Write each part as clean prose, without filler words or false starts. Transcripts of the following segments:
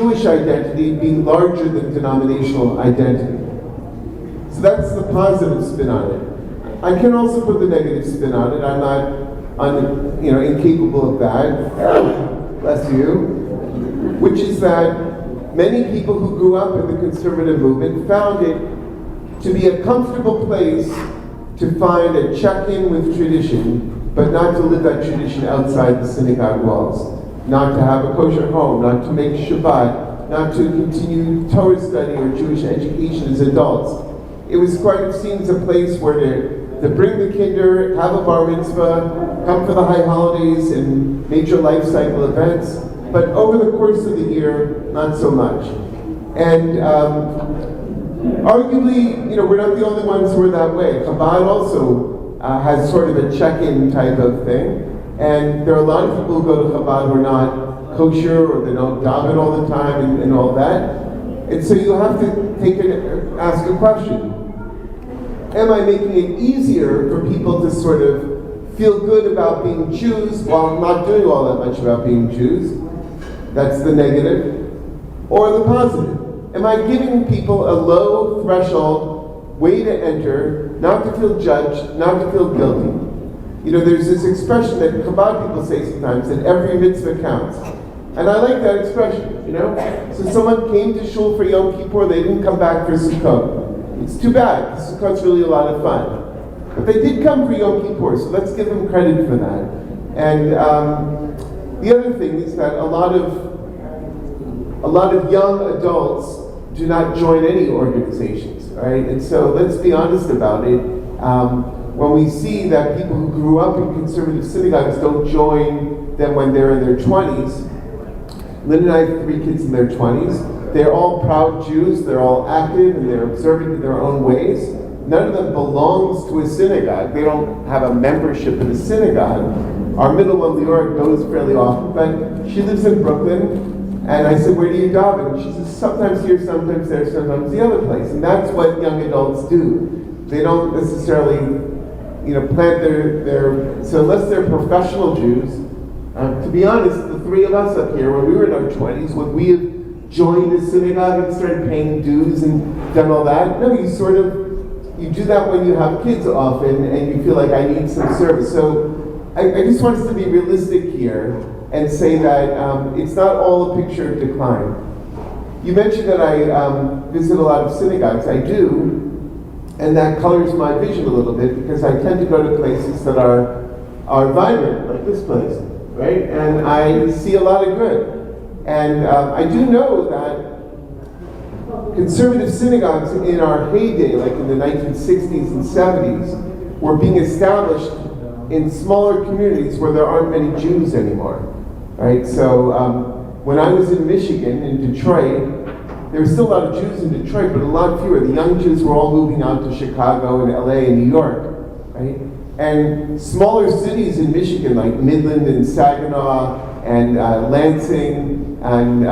Jewish identity being larger than denominational identity. So that's the positive spin on it. I can also put the negative spin on it. I'm not incapable of that. Bless you. Which is that many people who grew up in the conservative movement found it to be a comfortable place to find a check-in with tradition, but not to live that tradition outside the synagogue walls. Not to have a kosher home, not to make Shabbat, not to continue Torah study or Jewish education as adults. It was quite, it seems, a place where to bring the kinder, have a bar mitzvah, come for the high holidays and major life cycle events, but over the course of the year, not so much. And arguably, we're not the only ones who are that way. Chabad also has sort of a check-in type of thing. And there are a lot of people who go to Chabad who are not kosher or they don't daven all the time and all that. And so you have to ask a question. Am I making it easier for people to sort of feel good about being Jews while not doing all that much about being Jews? That's the negative. Or the positive. Am I giving people a low threshold way to enter, not to feel judged, not to feel guilty? There's this expression that Chabad people say sometimes, that every mitzvah counts. And I like that expression, So someone came to shul for Yom Kippur, they didn't come back for Sukkot. It's too bad, because Sukkot's really a lot of fun. But they did come for Yom Kippur, so let's give them credit for that. And the other thing is that a lot of young adults do not join any organizations, right? And so let's be honest about it. When we see that people who grew up in conservative synagogues don't join them when they're in their 20s, Lynn and I have 3 kids in their 20s. They're all proud Jews, they're all active, and they're observant in their own ways. None of them belongs to a synagogue. They don't have a membership in a synagogue. Our middle one, Leora, goes fairly often, but she lives in Brooklyn, and I said, where do you daven? And she says, sometimes here, sometimes there, sometimes the other place. And that's what young adults do. They don't necessarily plant so unless they're professional Jews, to be honest, the 3 of us up here, when we were in our 20s, would we have joined a synagogue and started paying dues and done all that? No, you do that when you have kids often and you feel like I need some service. So I just want us to be realistic here and say that it's not all a picture of decline. You mentioned that I visit a lot of synagogues. I do. And that colors my vision a little bit because I tend to go to places that are vibrant, like this place, right? And I see a lot of good. And I do know that conservative synagogues in our heyday, like in the 1960s and 70s, were being established in smaller communities where there aren't many Jews anymore, right? So when I was in Michigan, in Detroit, there were still a lot of Jews in Detroit, but a lot fewer. The young Jews were all moving out to Chicago and LA and New York, right? And smaller cities in Michigan, like Midland and Saginaw and Lansing and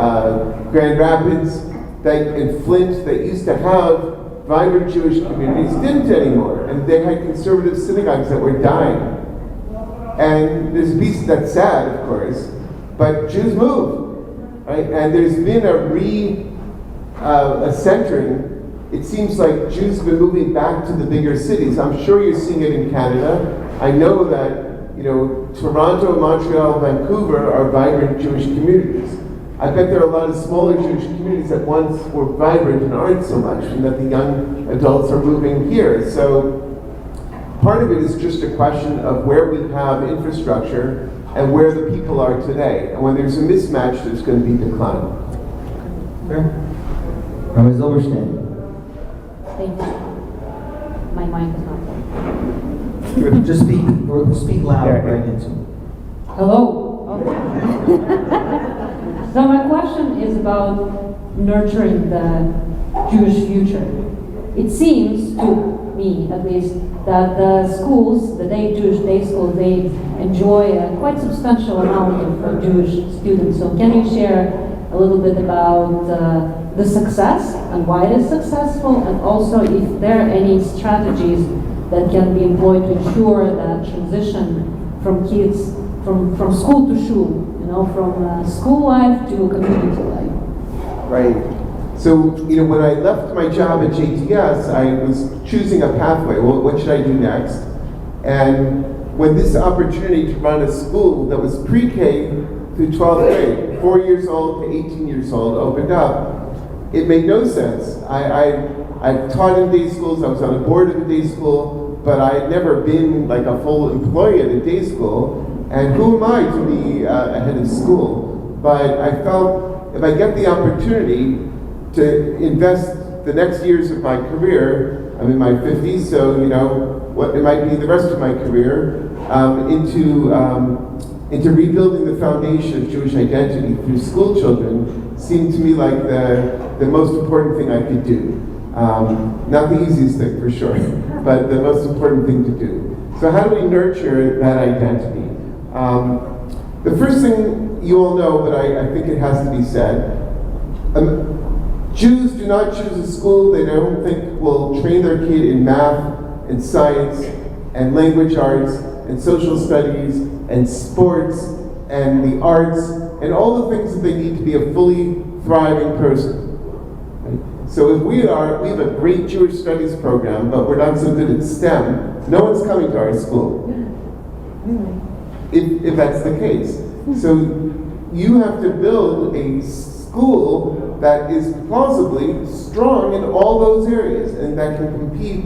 Grand Rapids and Flint, that used to have vibrant Jewish communities, didn't anymore. And they had conservative synagogues that were dying. And there's a piece that's sad, of course, but Jews move, right? And there's been a centering. It seems like Jews have been moving back to the bigger cities. I'm sure you're seeing it in Canada. I know that, Toronto, Montreal, Vancouver are vibrant Jewish communities. I bet there are a lot of smaller Jewish communities that once were vibrant and aren't so much, and that the young adults are moving here. So part of it is just a question of where we have infrastructure and where the people are today. And when there's a mismatch, there's going to be decline. Okay. Rabbi Zilbershtein. Thank you. My mic is not on. Just speak loud right into. Hello. Okay. So my question is about nurturing the Jewish future. It seems to me, at least, that the schools, the Jewish day schools, they enjoy a quite substantial amount of Jewish students. So can you share a little bit about the success and why it is successful, and also if there are any strategies that can be employed to ensure that transition from kids from school to shul, from school life to community life? right? So, when I left my job at JTS, I was choosing a pathway. Well, what should I do next? And when this opportunity to run a school that was pre-K through 12th grade, 4 years old to 18 years old, opened up, it made no sense. I taught in day schools, I was on the board of a day school, but I had never been like a full employee at a day school, and who am I to be a head of school? But I felt if I get the opportunity to invest the next years of my career, I'm in my 50s, so what it might be the rest of my career, into rebuilding the foundation of Jewish identity through school children seemed to me like the most important thing I could do. Not the easiest thing for sure, but the most important thing to do. So how do we nurture that identity? The first thing you all know, but I think it has to be said, Jews do not choose a school they don't think will train their kid in math and science and language arts and social studies and sports and the arts and all the things that they need to be a fully thriving person. Right? So if we have a great Jewish studies program, but we're not so good at STEM, no one's coming to our school. If that's the case. So you have to build a school that is plausibly strong in all those areas and that can compete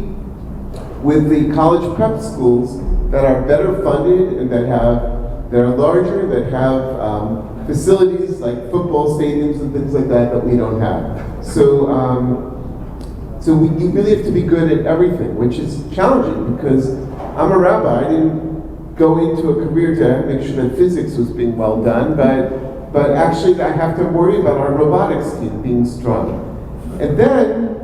with the college prep schools that are better funded and that are larger, that have facilities like football stadiums and things like that we don't have. So, you really have to be good at everything, which is challenging because I'm a rabbi. I didn't go into a career to make sure that physics was being well done, but actually I have to worry about our robotics team being strong. And then,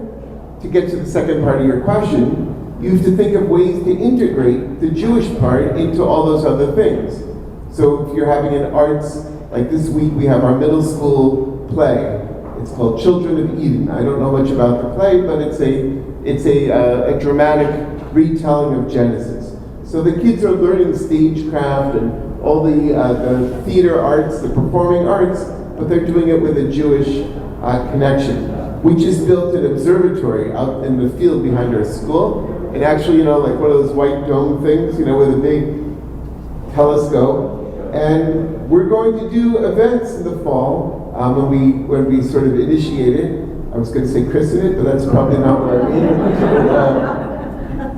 to get to the second part of your question, you have to think of ways to integrate the Jewish part into all those other things. So if you're having an arts, like this week we have our middle school play. It's called Children of Eden. I don't know much about the play, but it's a dramatic retelling of Genesis. So the kids are learning stagecraft and all the theater arts, the performing arts, but they're doing it with a Jewish connection. We just built an observatory out in the field behind our school, and actually, like one of those white dome things, with a big telescope. And we're going to do events in the fall when we sort of initiate it. I was going to say christen it, but that's probably not what I mean.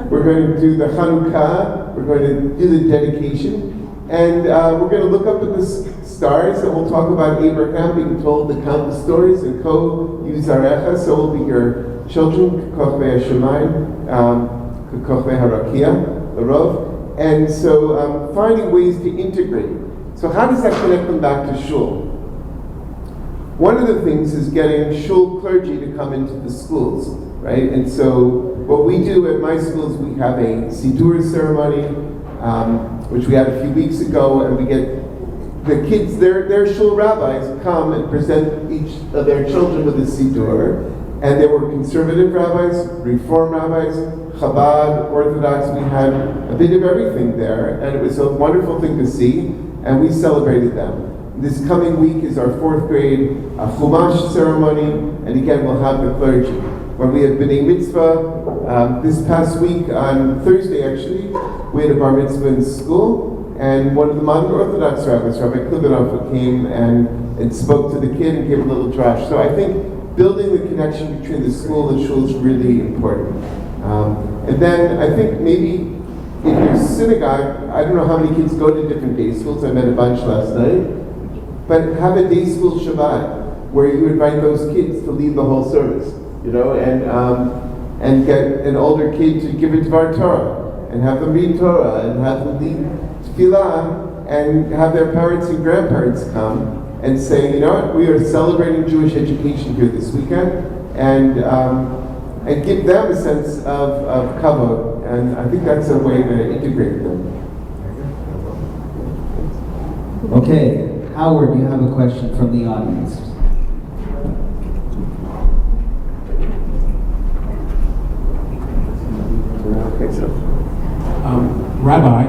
We're going to do the Hanukkah. We're going to do the dedication. And we're going to look up at the stars, and we'll talk about Abraham being told to count the stories, and Yuzarecha, so will be your children, Kochvei Hashemayim, Kochvei Harakia, the Rov. And so finding ways to integrate. So how does that connect them back to shul? One of the things is getting shul clergy to come into the schools, right? And so what we do at my schools, we have a Sidur ceremony, which we had a few weeks ago, and we get the kids, their shul rabbis come and present each of their children with a Sidur. And there were conservative rabbis, reform rabbis, Chabad, Orthodox. We had a bit of everything there, and it was a wonderful thing to see, and we celebrated them. This coming week is our 4th grade Chumash ceremony, and again we'll have the clergy. When we had B'nai Mitzvah, this past week, on Thursday actually, we had a Bar Mitzvah in school, and one of the modern Orthodox rabbis, Rabbi Klibanov, came and spoke to the kid and gave a little drash. So I think building the connection between the school and shul is really important. And then I think maybe in your synagogue, I don't know how many kids go to different day schools. I met a bunch last night. But have a day school Shabbat where you invite those kids to lead the whole service, and get an older kid to give a Dvar Torah, and have them read Torah, and have them lead Tefillah, and have their parents and grandparents come and say, we are celebrating Jewish education here this weekend, and give them a sense of kavod, and I think that's a way to integrate them. Okay, Howard, you have a question from the audience. Rabbi,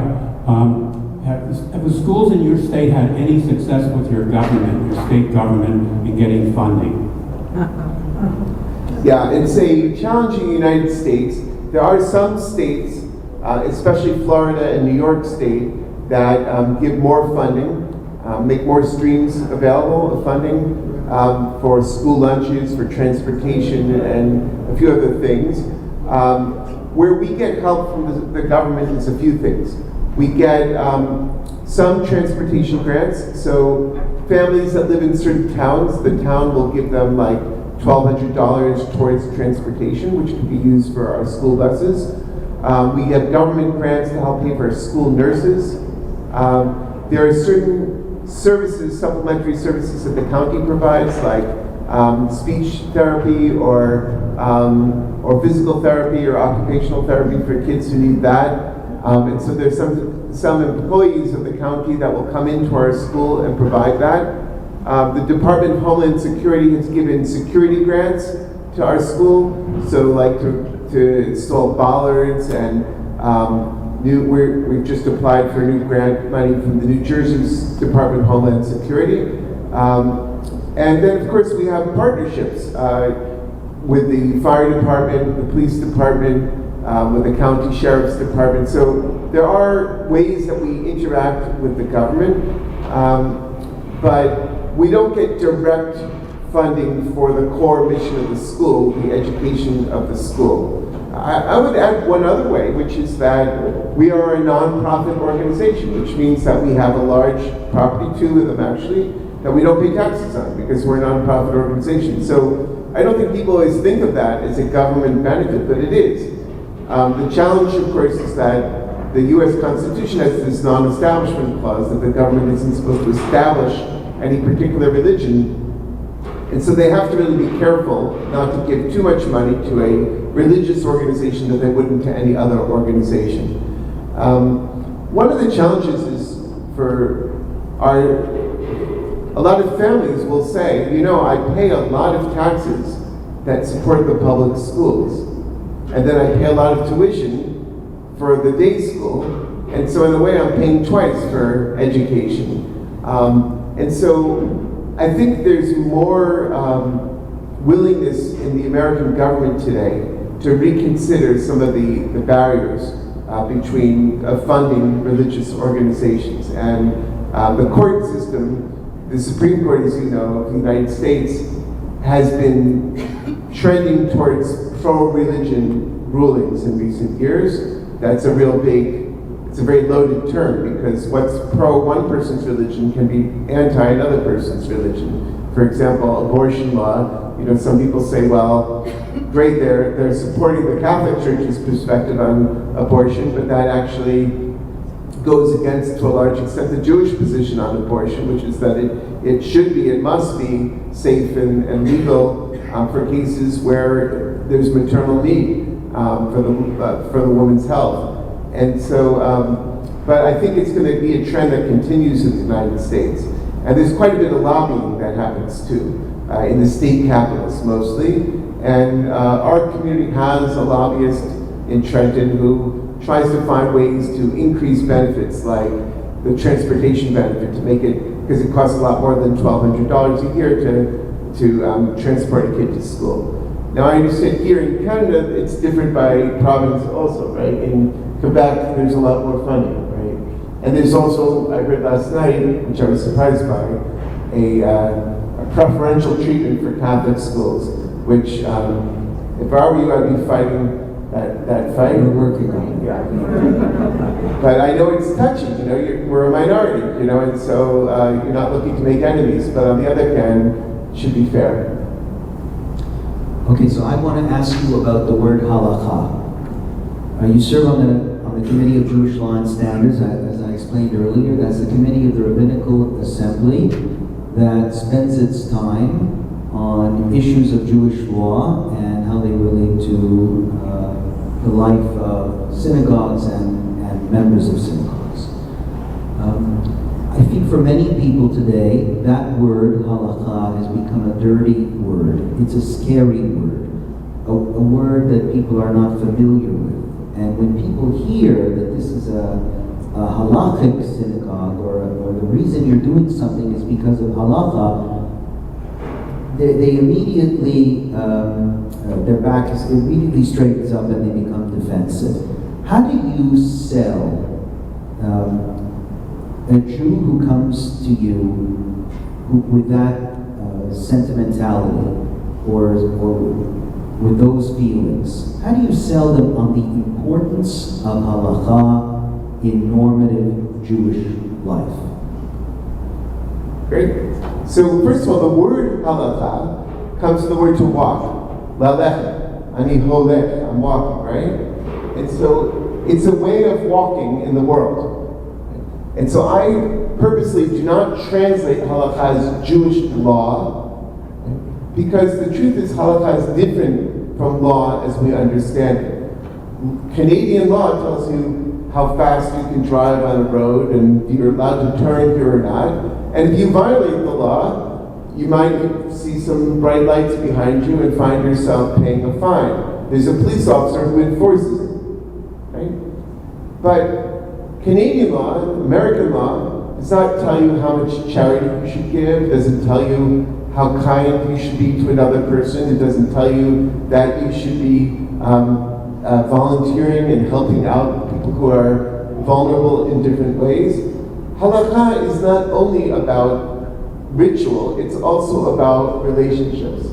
have the schools in your state had any success with your government, your state government, in getting funding? Yeah, it's a challenge in the United States. There are some states, especially Florida and New York State, that give more funding, make more streams available of funding for school lunches, for transportation, and a few other things. Where we get help from the government is a few things. We get some transportation grants, so families that live in certain towns, the town will give them like $1,200 towards transportation, which can be used for our school buses. We have government grants to help pay for our school nurses. There are certain services, supplementary services that the county provides, like speech therapy or physical therapy or occupational therapy for kids who need that. And so there's some employees of the county that will come into our school and provide that. The Department of Homeland Security has given security grants to our school, so like to install bollards and we've just applied for new grant money from the New Jersey Department of Homeland Security. And then of course we have partnerships with the fire department, the police department, with the county sheriff's department. So there are ways that we interact with the government, but we don't get direct funding for the core mission of the school, the education of the school. I would add one other way, which is that we are a nonprofit organization, which means that we have a large property, two of them actually, that we don't pay taxes on because we're a nonprofit organization. So I don't think people always think of that as a government benefit, but it is. The challenge, of course, is that the U.S. Constitution has this non-establishment clause that the government isn't supposed to establish any particular religion. And so they have to really be careful not to give too much money to a religious organization that they wouldn't to any other organization. One of the challenges is a lot of families will say, you know, I pay a lot of taxes that support the public schools, and then I pay a lot of tuition for the day school, and so in a way I'm paying twice for education. And so I think there's more willingness in the American government today to reconsider some of the barriers between funding religious organizations. And the court system, the Supreme Court, as you know, of the United States, has been trending towards pro-religion rulings in recent years. That's a real it's a very loaded term, because what's pro one person's religion can be anti another person's religion. For example, abortion law, you know, some people say, well, great, they're supporting the Catholic Church's perspective on abortion, but that actually goes against, to a large extent, the Jewish position on abortion, which is that it must be safe and legal for cases where there's maternal need for the woman's health. And so, but I think it's going to be a trend that continues in the United States. And there's quite a bit of lobbying that happens too, in the state capitals mostly. And our community has a lobbyist in Trenton who tries to find ways to increase benefits, like the transportation benefit, to make it, because it costs a lot more than $1,200 a year to transport a kid to school. Now I understand here in Canada, it's different by province also, right? In Quebec, there's a lot more funding, right? And there's also, I heard last night, which I was surprised by, a preferential treatment for Catholic schools, which, if I were you, I'd be fighting that fight. We're working on it. Yeah. But I know it's touching, you know, we're a minority, you know, and so you're not looking to make enemies, but on the other hand, it should be fair. Okay, so I want to ask you about the word halakha. You serve on the Committee of Jewish Law and Standards, as I explained earlier. That's the committee of the Rabbinical Assembly that spends its time on issues of Jewish law and how they relate to the life of synagogues and members of synagogues. I think for many people today, that word halakha has become a dirty word. It's a scary word, a word that people are not familiar with. And when people hear that this is a halakhic synagogue, or the reason you're doing something is because of halakha, they immediately, their back is immediately straightens up and they become defensive. How do you sell a Jew who comes to you with that sentimentality or with those feelings? How do you sell them on the importance of halakha in normative Jewish life? Great. So first of all, the word halakha comes from the word to walk. Lalech, ani holech, I'm walking, right? And so it's a way of walking in the world. And so I purposely do not translate halakha as Jewish law, because the truth is halakha is different from law as we understand it. Canadian law tells you how fast you can drive on a road and if you're allowed to turn here or not. And if you violate the law, you might see some bright lights behind you and find yourself paying a fine. There's a police officer who enforces it, right? But Canadian law, American law, does not tell you how much charity you should give, doesn't tell you how kind you should be to another person, it doesn't tell you that you should be volunteering and helping out people who are vulnerable in different ways. Halakha is not only about ritual, it's also about relationships,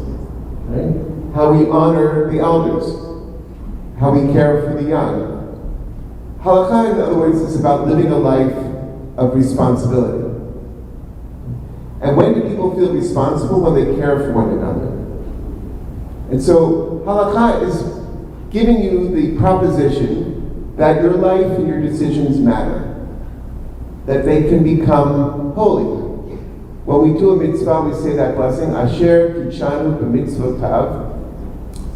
right? How we honor the elders, how we care for the young. Halakha, in other words, is about living a life of responsibility. And when do people feel responsible? When they care for one another. And so halakha is giving you the proposition that your life and your decisions matter, that they can become holy. When we do a mitzvah, we say that blessing, Asher Kitshanu b'mitzvotav,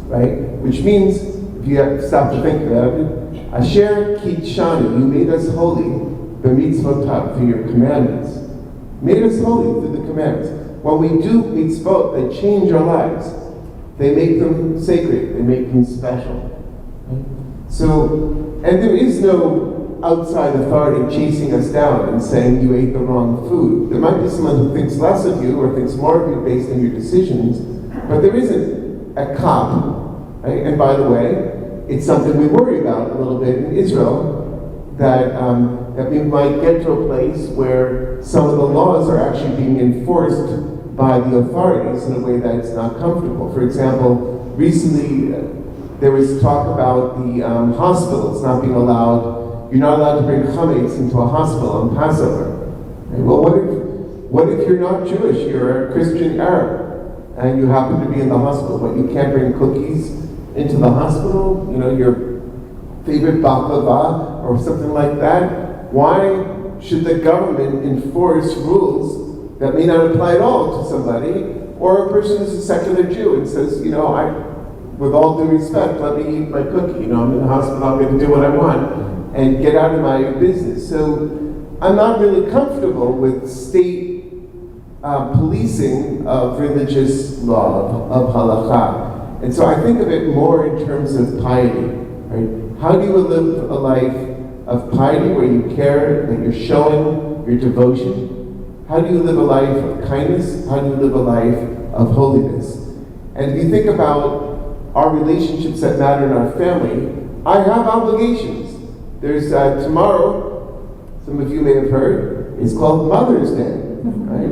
right? Which means, if you stop to think about it, Asher Kitshanu, you made us holy, b'mitzvotav, through your commandments. Made us holy through the commandments. When we do mitzvot, they change our lives. They make them sacred, they make them special. Right? So, and there is no outside authority chasing us down and saying you ate the wrong food. There might be someone who thinks less of you or thinks more of you based on your decisions, but there isn't a cop, right? And by the way, it's something we worry about a little bit in Israel, that we might get to a place where some of the laws are actually being enforced by the authorities in a way that's not comfortable. For example, recently there was talk about the hospitals not being allowed. You're not allowed to bring chametz into a hospital on Passover. Right? Well, what if you're not Jewish? You're a Christian Arab, and you happen to be in the hospital, but you can't bring cookies into the hospital? You know, your favorite baklava or something like that. Why should the government enforce rules that may not apply at all to somebody, or a person who's a secular Jew and says, you know, with all due respect, let me eat my cookie. You know, I'm in the hospital, I'm going to do what I want, and get out of my business. So I'm not really comfortable with state policing of religious law, of halakha. And so I think of it more in terms of piety, right? How do you live a life of piety where you care, that you're showing your devotion? How do you live a life of kindness? How do you live a life of holiness? And if you think about our relationships that matter in our family, I have obligations. There's tomorrow, some of you may have heard, it's called Mother's Day, right?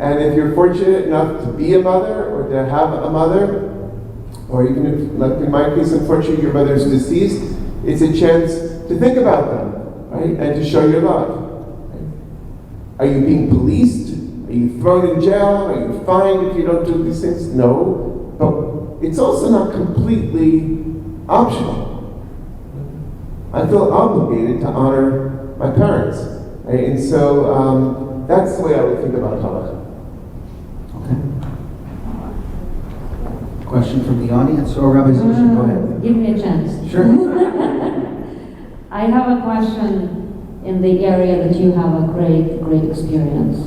And if you're fortunate enough to be a mother or to have a mother, or even if, like in my case, unfortunately, your mother's deceased, it's a chance to think about them, right? And to show your love. Right? Are you being policed? Are you thrown in jail? Are you fined if you don't do these things? No. But it's also not completely optional. I feel obligated to honor my parents. Right? And so that's the way I would think about halakha. Okay. Question from the audience, or Rabbi Zilbershtein, go ahead. Give me a chance. Sure. I have a question in the area that you have a great experience.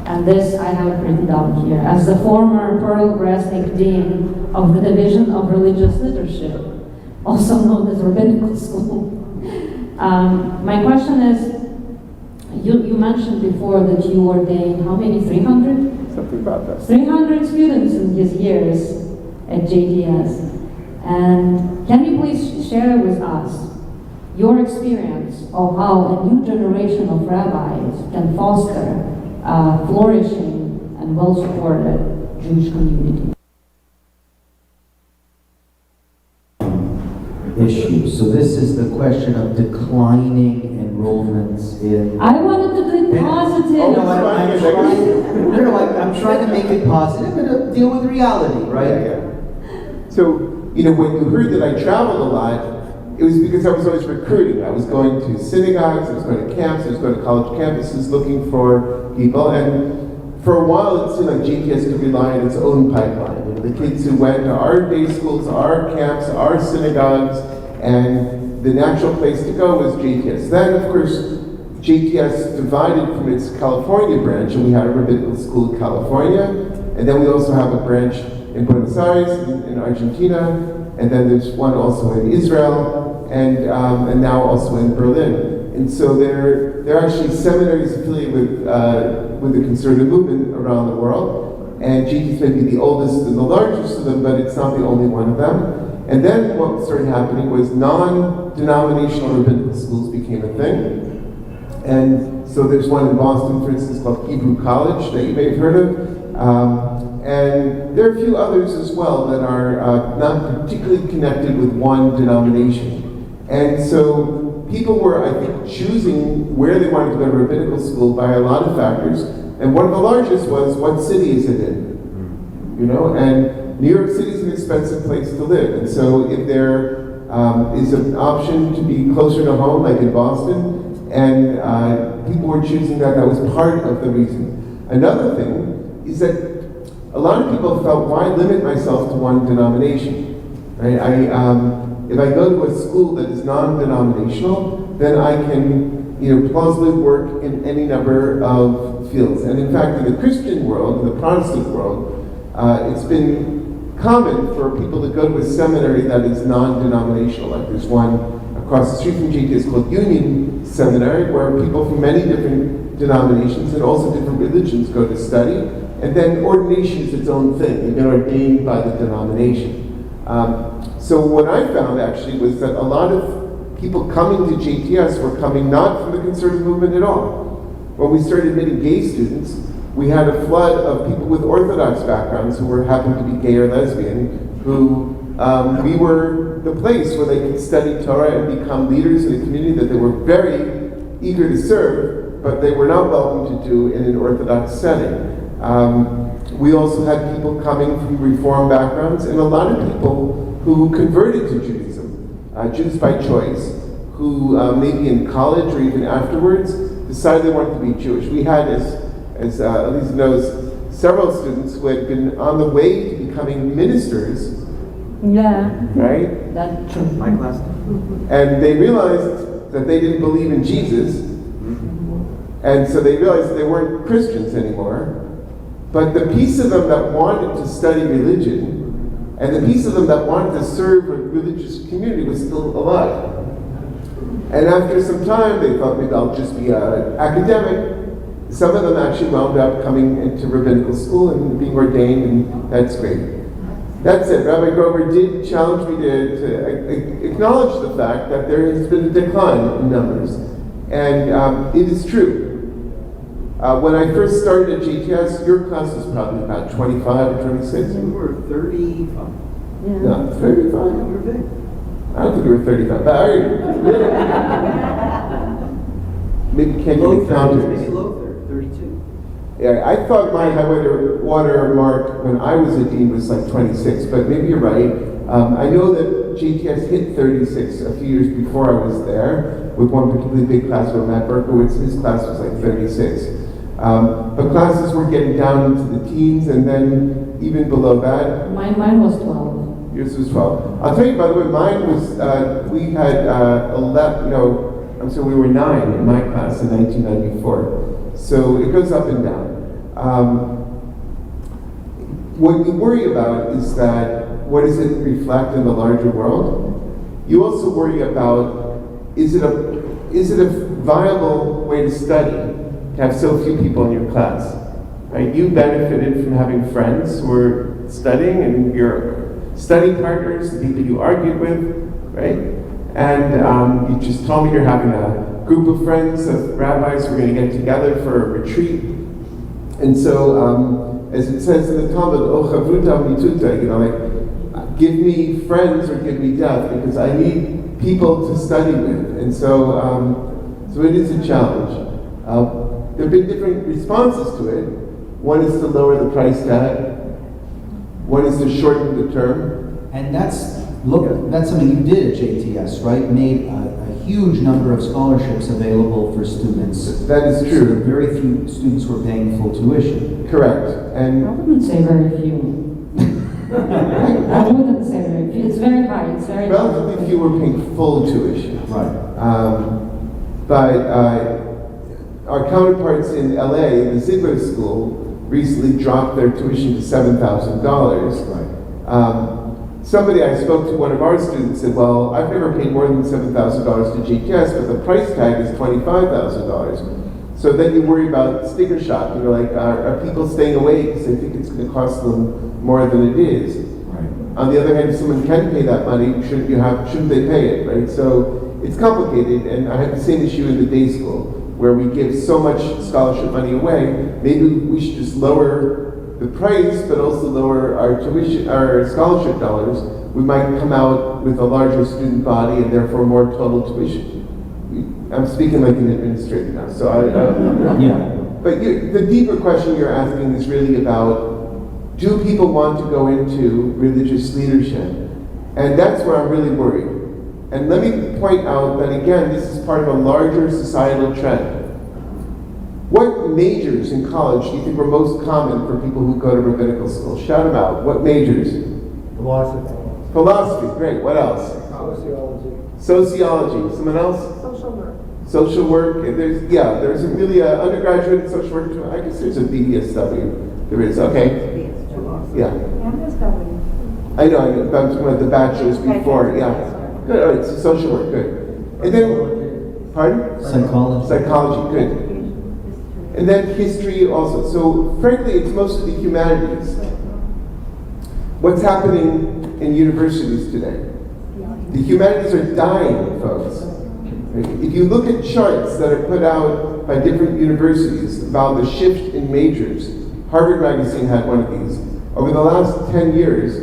And this I have it written down here. As the former Pearl Grasnick Dean of the Division of Religious Leadership, also known as Rabbinical School. My question is, you mentioned before that you ordained how many, 300? Think about that. 300 students in his years at JTS. And can you please share with us your experience of how a new generation of rabbis can foster a flourishing and well-supported Jewish community? Issue. So this is the question of declining enrollments in. I wanted to do it positive. No, I'm trying to make it positive and deal with reality, right? Yeah. So, when you heard that I traveled a lot, it was because I was always recruiting. I was going to synagogues, I was going to camps, I was going to college campuses looking for people. And for a while, it seemed like JTS could rely on its own pipeline. The kids who went to our day schools, our camps, our synagogues, and the natural place to go was JTS. Then, of course, JTS divided from its California branch, and we had a rabbinical school in California, and then we also have a branch in Buenos Aires, in Argentina, and then there's one also in Israel, and now also in Berlin. And so there are actually seminaries affiliated with the conservative movement around the world. And JTS may be the oldest and the largest of them, but it's not the only one of them. And then what started happening was non-denominational rabbinical schools became a thing. And so there's one in Boston, for instance, called Hebrew College that you may have heard of. And there are a few others as well that are not particularly connected with one denomination. And so people were, I think, choosing where they wanted to go to rabbinical school by a lot of factors. And one of the largest was, what city is it in? And New York City is an expensive place to live. And so if there is an option to be closer to home, like in Boston, and people were choosing that was part of the reason. Another thing is that a lot of people felt, why limit myself to one denomination? Right? If I go to a school that is non-denominational, then I can plausibly work in any number of fields. And in fact, in the Christian world, in the Protestant world, it's been common for people to go to a seminary that is non-denominational. Like there's one across the street from JTS called Union Seminary, where people from many different denominations and also different religions go to study. And then ordination is its own thing. You get ordained by the denomination. So what I found actually was that a lot of people coming to JTS were coming not from the conservative movement at all. When we started admitting gay students, we had a flood of people with Orthodox backgrounds who happened to be gay or lesbian, who we were the place where they could study Torah and become leaders in a community that they were very eager to serve, but they were not welcome to do in an Orthodox setting. We also had people coming from Reform backgrounds, and a lot of people who converted to Judaism, Jews by choice, who maybe in college or even afterwards decided they wanted to be Jewish. We had, as Alisa knows, several students who had been on the way to becoming ministers. Yeah. Right? That's true. My class. And they realized that they didn't believe in Jesus, and so they realized that they weren't Christians anymore. But the piece of them that wanted to study religion, and the piece of them that wanted to serve a religious community was still alive. And after some time, they thought, maybe I'll just be an academic. Some of them actually wound up coming into rabbinical school and being ordained, and that's great. That's it. Rabbi Grover did challenge me to acknowledge the fact that there has been a decline in numbers. And it is true. When I first started at JTS, your class was probably about 25 or 26. We were 35. Yeah. No, 35? We were big. I don't think we were 35, but maybe can't Low even count 30s, maybe it. low 32. Yeah, I thought my high water mark when I was a dean was like 26, but maybe you're right. I know that JTS hit 36 a few years before I was there, with one particularly big class where Matt Berkowitz, his class was like 36. But classes were getting down into the teens, and then even below that. Mine was 12. Yours was 12. I'll tell you, by the way, mine was, we had 11, we were 9 in my class in 1994. So it goes up and down. What you worry about is that, what does it reflect in the larger world? You also worry about, is it a viable way to study to have so few people in your class? right? You benefited from having friends who were studying, and your study partners, the people you argued with, right? And you just told me you're having a group of friends, of rabbis who are going to get together for a retreat. And so, as it says in the Talmud, "O chavruta mituta," like, give me friends or give me death, because I need people to study with. And so, so it is a challenge. There have been different responses to it. One is to lower the price tag. One is to shorten the term. And that's something you did at JTS, right? Made a huge number of scholarships available for students. That is true. So very few students were paying full tuition. Correct. And I wouldn't say very few. I wouldn't say very few. It's very high. It's very relatively few were paying full tuition. Right. But our counterparts in LA, the Ziegler School, recently dropped their tuition to $7,000. Right. Somebody I spoke to, one of our students, said, well, I've never paid more than $7,000 to JTS, but the price tag is $25,000. So then you worry about sticker shock. Like, are people staying away because they think it's going to cost them more than it is? Right. On the other hand, if someone can pay that money, shouldn't they pay it, right? So it's complicated, and I had the same issue in the day school, where we give so much scholarship money away. Maybe we should just lower the price, but also lower our tuition, our scholarship dollars. We might come out with a larger student body and therefore more total tuition. I'm speaking like an administrator now, so Yeah. But the deeper question you're asking is really about, do people want to go into religious leadership? And that's where I'm really worried. And let me point out that, again, this is part of a larger societal trend. What majors in college do you think were most common for people who go to rabbinical school? Shout them out. What majors? Philosophy. Philosophy, great. What else? Sociology. Sociology. Someone else? Social work. Social work. And there's really an undergraduate in social work too. I guess there's a BDSW. There is, okay. Yeah. MSW. I know, but I'm talking about the bachelor's before, yeah. Good, all right, so social work, good. And then, pardon? Psychology. Psychology, good. And then history also. So frankly, it's most of the humanities. What's happening in universities today? The humanities are dying, folks. If you look at charts that are put out by different universities about the shift in majors, Harvard Magazine had one of these. Over the last 10 years,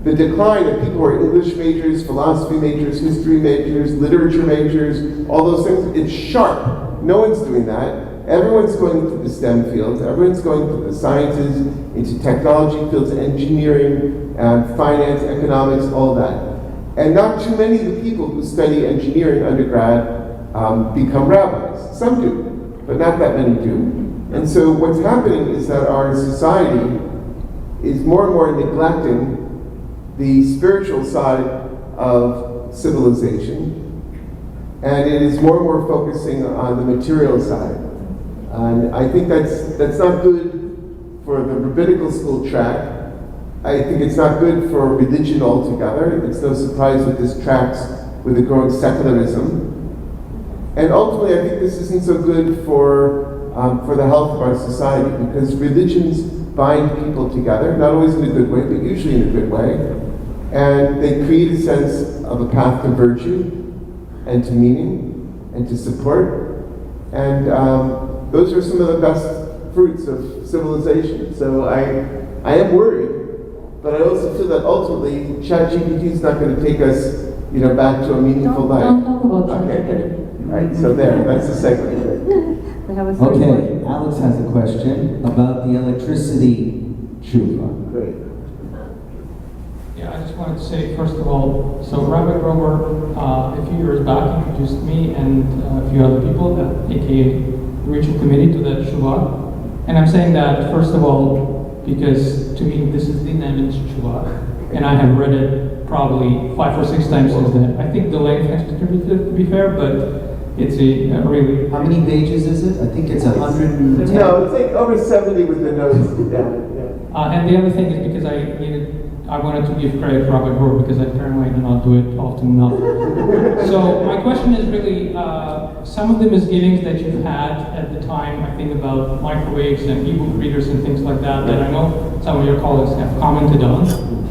the decline of people who are English majors, philosophy majors, history majors, literature majors, all those things, it's sharp. No one's doing that. Everyone's going into the STEM fields. Everyone's going into the sciences, into technology fields, engineering, finance, economics, all that. And not too many of the people who study engineering undergrad become rabbis. Some do, but not that many do. And so what's happening is that our society is more and more neglecting the spiritual side of civilization, and it is more and more focusing on the material side. And I think that's not good for the rabbinical school track. I think it's not good for religion altogether. It's no surprise that this tracks with the growing secularism. And ultimately, I think this isn't so good for the health of our society, because religions bind people together, not always in a good way, but usually in a good way. And they create a sense of a path to virtue and to meaning and to support. And those are some of the best fruits of civilization. So I am worried, but I also feel that ultimately ChatGPT is not going to take us, back to a meaningful life. Don't talk about Okay, ChatGPT. good. All right, so that's the segment. We have a third Okay, one. Alex has a question about the electricity tshuva. Great. Yeah, I just wanted to say, first of all, so Rabbi Grover, a few years back, introduced me and a few other people, aka the regional committee, to the tshuva. And I'm saying that, first of all, because to me, this is the Nevins tshuva, and I have read it probably 5 or 6 times since then. I think the length has contributed, to be fair, but it's a really... How many pages is it? I think it's 110. No, it's like over 70 with the notes down. Yeah. And the other thing is because I needed I wanted to give credit to Rabbi Grover because apparently I do not do it often enough. So my question is really, some of the misgivings that you've had at the time, I think about microwaves and ebook readers and things like that, that I know some of your colleagues have commented on,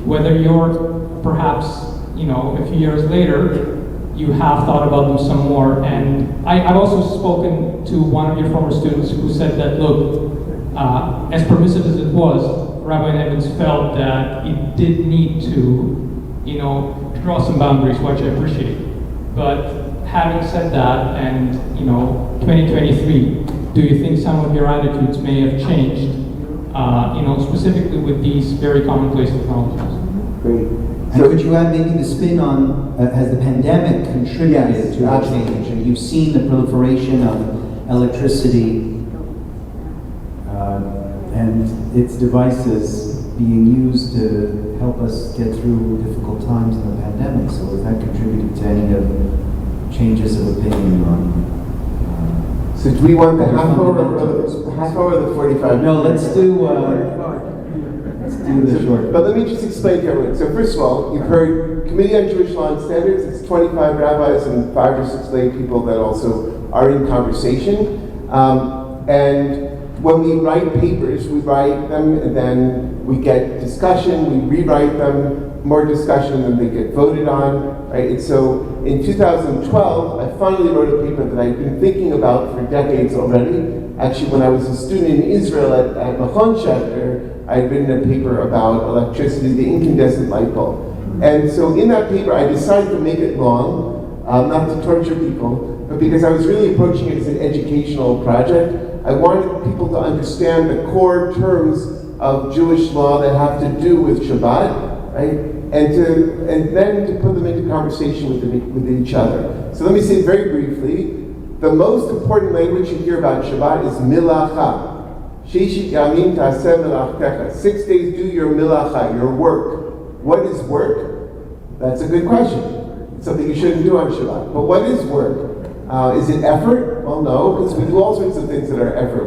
whether you're perhaps, a few years later, you have thought about them some more. And I've also spoken to one of your former students who said that, look, as permissive as it was, Rabbi Nevins felt that it did need to, draw some boundaries, which I appreciate. But having said that, and 2023, do you think some of your attitudes may have changed, specifically with these very commonplace technologies? Great. And could you add maybe the spin on, has the pandemic contributed Yes, to the absolutely. change? And you've seen the proliferation of electricity and its devices being used to help us get through difficult times in the pandemic. So has that contributed to any of changes of opinion on? So do we want the half hour or the 45? No, let's do the short. But let me just explain to everyone. So first of all, you've heard Committee on Jewish Law and Standards. It's 25 rabbis and 5 or 6 lay people that also are in conversation. And when we write papers, we write them and then we get discussion, we rewrite them, more discussion, and then they get voted on, right? And so in 2012, I finally wrote a paper that I'd been thinking about for decades already. Actually, when I was a student in Israel at Machon Shechter, I had written a paper about electricity, the incandescent light bulb. And so in that paper, I decided to make it long, not to torture people, but because I was really approaching it as an educational project. I wanted people to understand the core terms of Jewish law that have to do with Shabbat, right? And then to put them into conversation with each other. So let me say very briefly, the most important language you hear about Shabbat is milacha. Sheshit yamim taseh melachtecha. 6 days do your milacha, your work. What is work? That's a good question. It's something you shouldn't do on Shabbat. But what is work? Is it effort? Well, no, because we do all sorts of things that are effort.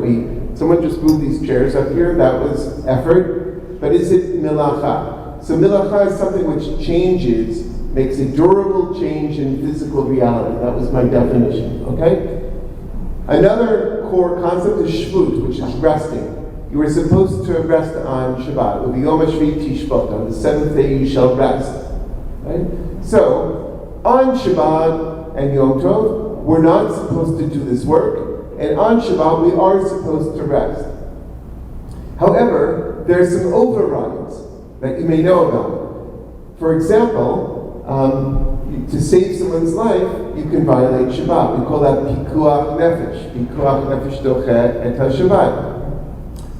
Someone just moved these chairs up here. That was effort. But is it milacha? So milacha is something which changes, makes a durable change in physical reality. That was my definition, okay? Another core concept is shvut, which is resting. You were supposed to rest on Shabbat. V'yom hashvi tishbot. On the 7th day you shall rest. Right? So, on Shabbat and Yom Tov, we're not supposed to do this work, and on Shabbat we are supposed to rest. However, there are some overrides that you may know about. For example, to save someone's life, you can violate Shabbat. We call that pikuach nefesh. Pikuach nefesh doche et ha-Shabbat.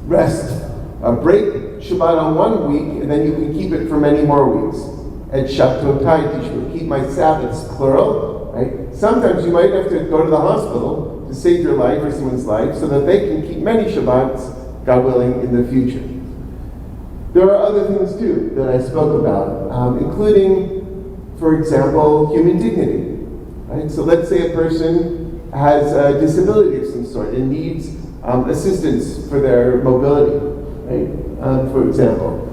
Rest. Break Shabbat on 1 week, and then you can keep it for many more weeks. Et shabtotai tishbu. Keep my Sabbaths, plural. Right? Sometimes you might have to go to the hospital to save your life or someone's life so that they can keep many Shabbats, God willing, in the future. There are other things too that I spoke about, including, for example, human dignity. Right? So let's say a person has a disability of some sort and needs assistance for their mobility. Right? For example,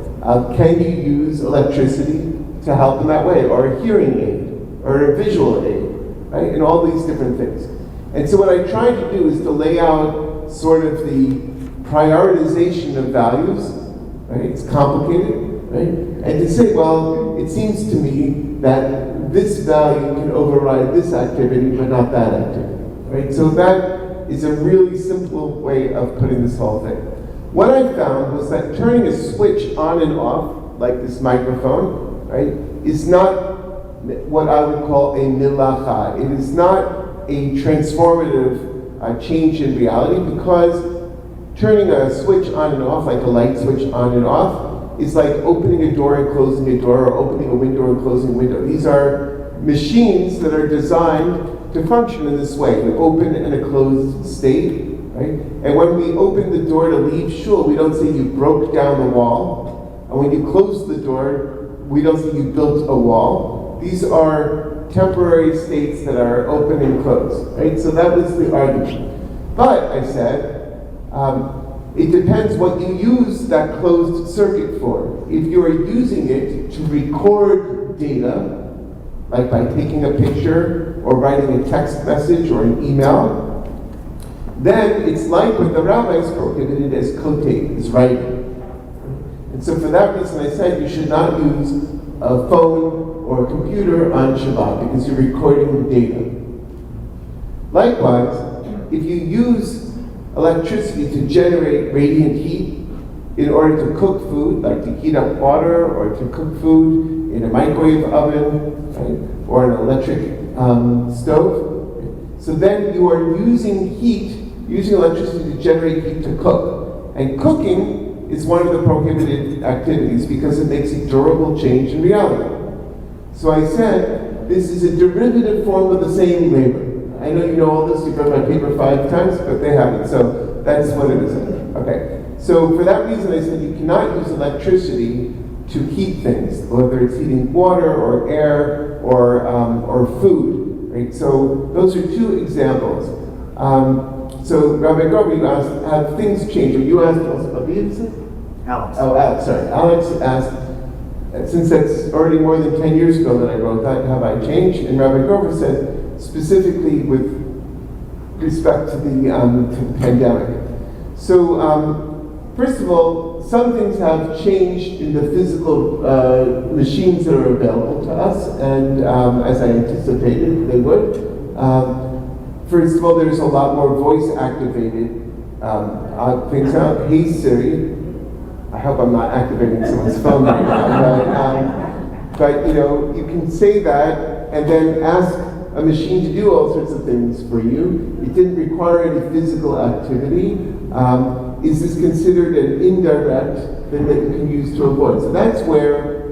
can you use electricity to help in that way, or a hearing aid, or a visual aid? Right? And all these different things. And so what I tried to do is to lay out sort of the prioritization of values, right? It's complicated, right? And to say, well, it seems to me that this value can override this activity, but not that activity, right? So that is a really simple way of putting this whole thing. What I found was that turning a switch on and off, like this microphone, right, is not what I would call a milacha. It is not a transformative change in reality, because turning a switch on and off, like a light switch on and off, is like opening a door and closing a door, or opening a window and closing a window. These are machines that are designed to function in this way, an open and a closed state, right? And when we open the door to leave shul, we don't say you broke down the wall. And when you close the door, we don't say you built a wall. These are temporary states that are open and closed, right? So that was the argument. But I said, it depends what you use that closed circuit for. if you are using it to record data, like by taking a picture or writing a text message or an email, then it's like what the rabbis prohibited as kote, as writing. And so for that reason I said you should not use a phone or a computer on Shabbat because you're recording data. Likewise, if you use electricity to generate radiant heat in order to cook food, like to heat up water or to cook food in a microwave oven, right, or an electric stove, so then you are using electricity to generate heat to cook. And cooking is one of the prohibited activities because it makes a durable change in reality. So I said, this is a derivative form of the same labor. I know you know all this, you've read my paper 5 times, but they haven't, so that's what it is. Okay, so for that reason I said you cannot use electricity to heat things, whether it's heating water or air or food, right? So those are 2 examples. So Rabbi Garber, you asked, have things changed? Or you asked also, Alex. Oh, Alex, sorry. Alex asked, since that's already more than 10 years ago that I wrote that, have I changed? And Rabbi Garber said, specifically with respect to the pandemic. So, first of all, some things have changed in the physical machines that are available to us, and as I anticipated they would. First of all, there's a lot more voice-activated things now. Hey Siri. I hope I'm not activating someone's phone right now, but you know, you can say that and then ask a machine to do all sorts of things for you. It didn't require any physical activity. Is this considered an indirect thing that you can use to avoid? So that's where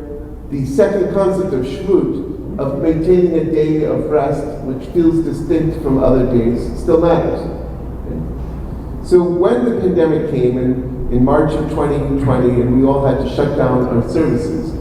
the second concept of shvut, of maintaining a day of rest which feels distinct from other days, still matters. Okay? So when the pandemic came in March of 2020 and we all had to shut down our services,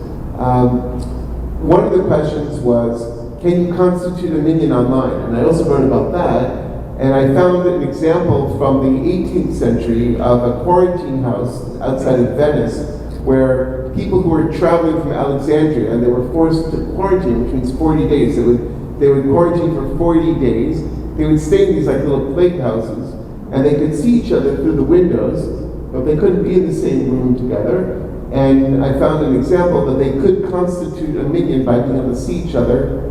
one of the questions was, can you constitute a minyan online? And I also wrote about that, and I found an example from the 18th century of a quarantine house outside of Venice where people who were traveling from Alexandria and they were forced to quarantine, which means 40 days. They would quarantine for 40 days. They would stay in these like little plague houses, and they could see each other through the windows, but they couldn't be in the same room together. And I found an example that they could constitute a minyan by being able to see each other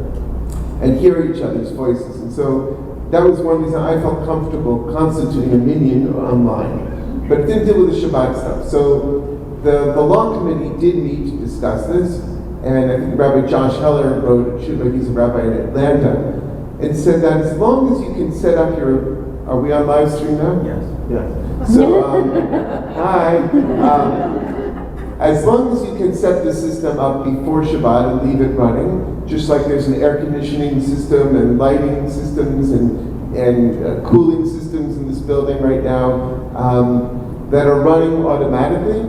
and hear each other's voices. And so that was one reason I felt comfortable constituting a minyan online. But it didn't deal with the Shabbat stuff. So the law committee did meet to discuss this, and I think Rabbi Josh Heller wrote a tshuva, he's a rabbi in Atlanta, and said that as long as you can set up your, are we on live stream now? Yes. Yeah. So, hi. As long as you can set the system up before Shabbat and leave it running, just like there's an air conditioning system and lighting systems and cooling systems in this building right now that are running automatically,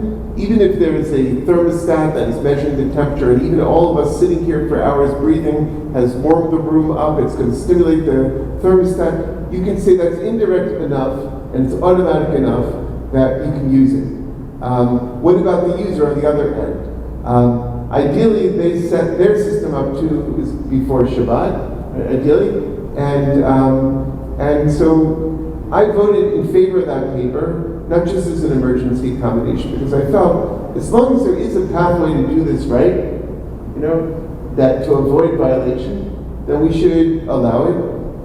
even if there is a thermostat that is measuring the temperature, and even all of us sitting here for hours breathing has warmed the room up, it's going to stimulate the thermostat, you can say that's indirect enough and it's automatic enough that you can use it. What about the user on the other end? Ideally, they set their system up before Shabbat, ideally, and so I voted in favor of that paper, not just as an emergency accommodation, because I felt as long as there is a pathway to do this right, you know, that to avoid violation, then we should allow it.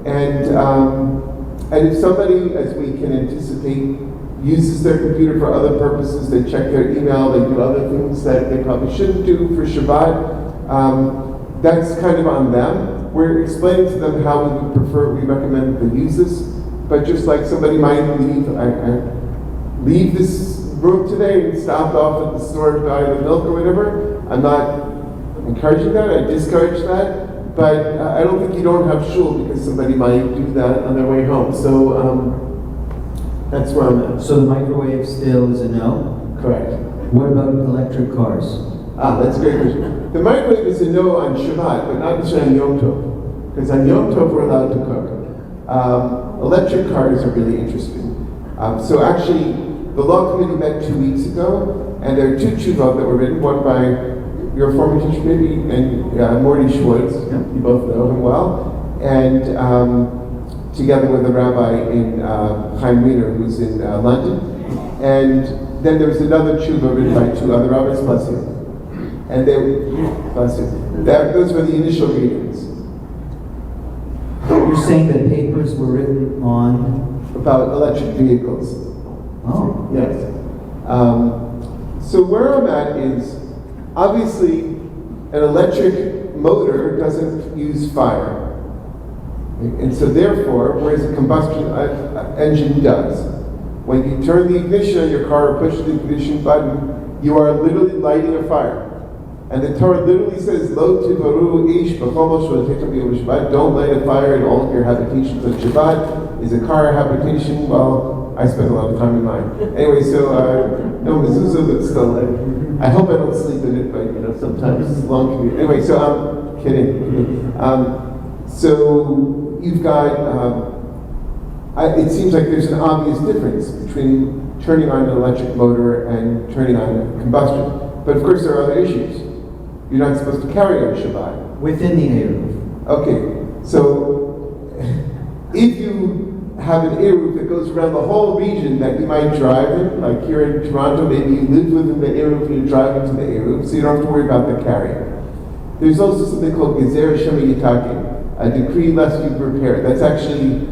And if somebody, as we can anticipate, uses their computer for other purposes, they check their email, they do other things that they probably shouldn't do for Shabbat, that's kind of on them. We're explaining to them how we would prefer, we recommend that they use this, but just like somebody might leave this room today and stop off at the store to buy the milk or whatever, I'm not encouraging that, I discourage that, but I don't think you don't have shul because somebody might do that on their way home. So that's where I'm at. So the microwave still is a no? Correct. What about electric cars? That's a great question. The microwave is a no on Shabbat, but not necessarily on Yom Tov. Because on Yom Tov we're allowed to cook. Electric cars are really interesting. So actually, the law committee met 2 weeks ago, And there are two tshuvot that were written, one by your former teacher maybe, and Morty Schwartz, you both know him well, and together with a rabbi in Chaim Wiener, who's in London. And then there was another tshuva written by two other rabbis, bless him. And those were the initial readings. You're saying that papers were written on? About electric vehicles. Oh. Yes. So where I'm at is, obviously, an electric motor doesn't use fire. And so therefore, whereas a combustion engine does, when you turn the ignition on your car or push the ignition button, you are literally lighting a fire. And the Torah literally says, Lo tivaru ish b'chol Shabbat, don't light a fire in all of your habitations on Shabbat. Is a car a habitation? Well, I spend a lot of time in mine. Anyway, so, no mezuzah, but still, I hope I don't sleep in it, but sometimes it's a long commute. Anyway, so I'm kidding. So you've got, it seems like there's an obvious difference between turning on an electric motor and turning on combustion. But of course there are other issues. You're not supposed to carry on Shabbat. Within the Eruv. Okay, so if you have an Eruv that goes around the whole region that you might drive in, like here in Toronto, maybe you live within the Eruv and you drive into the Eruv, so you don't have to worry about the carrying. There's also something called Gezer Shema Yitakin, a decree lest you repair. That's actually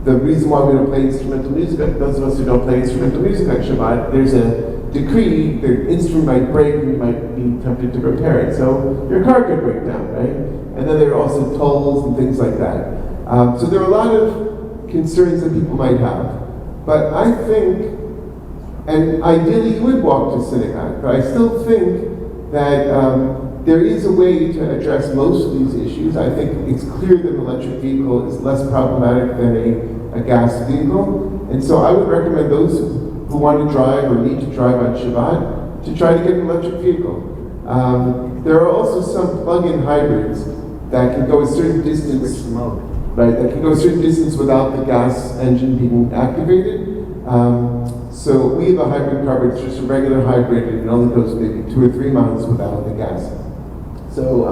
the reason why we don't play instrumental music. Those of us who don't play instrumental music on Shabbat, there's a decree, the instrument might break and you might be tempted to repair it. So your car could break down, right? And then there are also tolls and things like that. So there are a lot of concerns that people might have. But I think, and ideally you would walk to synagogue, but I still think that there is a way to address most of these issues. I think it's clear that an electric vehicle is less problematic than a gas vehicle. And so I would recommend those who want to drive or need to drive on Shabbat to try to get an electric vehicle. There are also some plug-in hybrids that can go a certain distance, right? That can go a certain distance without the gas engine being activated. So we have a hybrid car, but it's just a regular hybrid, and it only goes maybe 2 or 3 miles without the gas. So,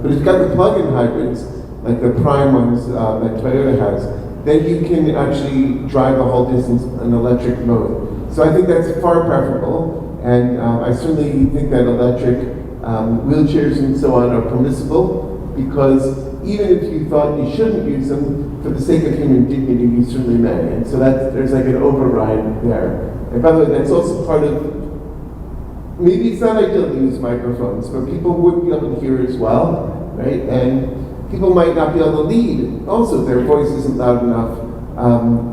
but if you've got the plug-in hybrids, like the prime ones that Toyota has, then you can actually drive the whole distance in electric mode. So I think that's far preferable, and I certainly think that electric wheelchairs and so on are permissible, because even if you thought you shouldn't use them, for the sake of human dignity, you certainly may. And so there's like an override there. And by the way, that's also part of, maybe it's not ideal to use microphones, but people would be able to hear as well, right? And people might not be able to lead. Also, their voice isn't loud enough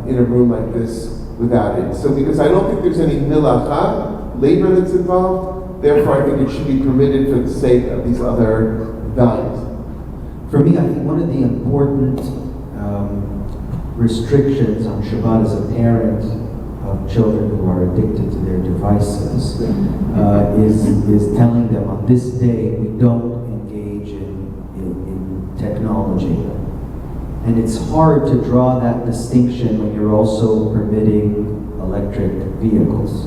in a room like this without it. So because I don't think there's any milacha, labor that's involved, therefore I think it should be permitted for the sake of these other values. For me, I think one of the important restrictions on Shabbat as a parent of children who are addicted to their devices is telling them on this day we don't engage in technology. And it's hard to draw that distinction when you're also permitting electric vehicles,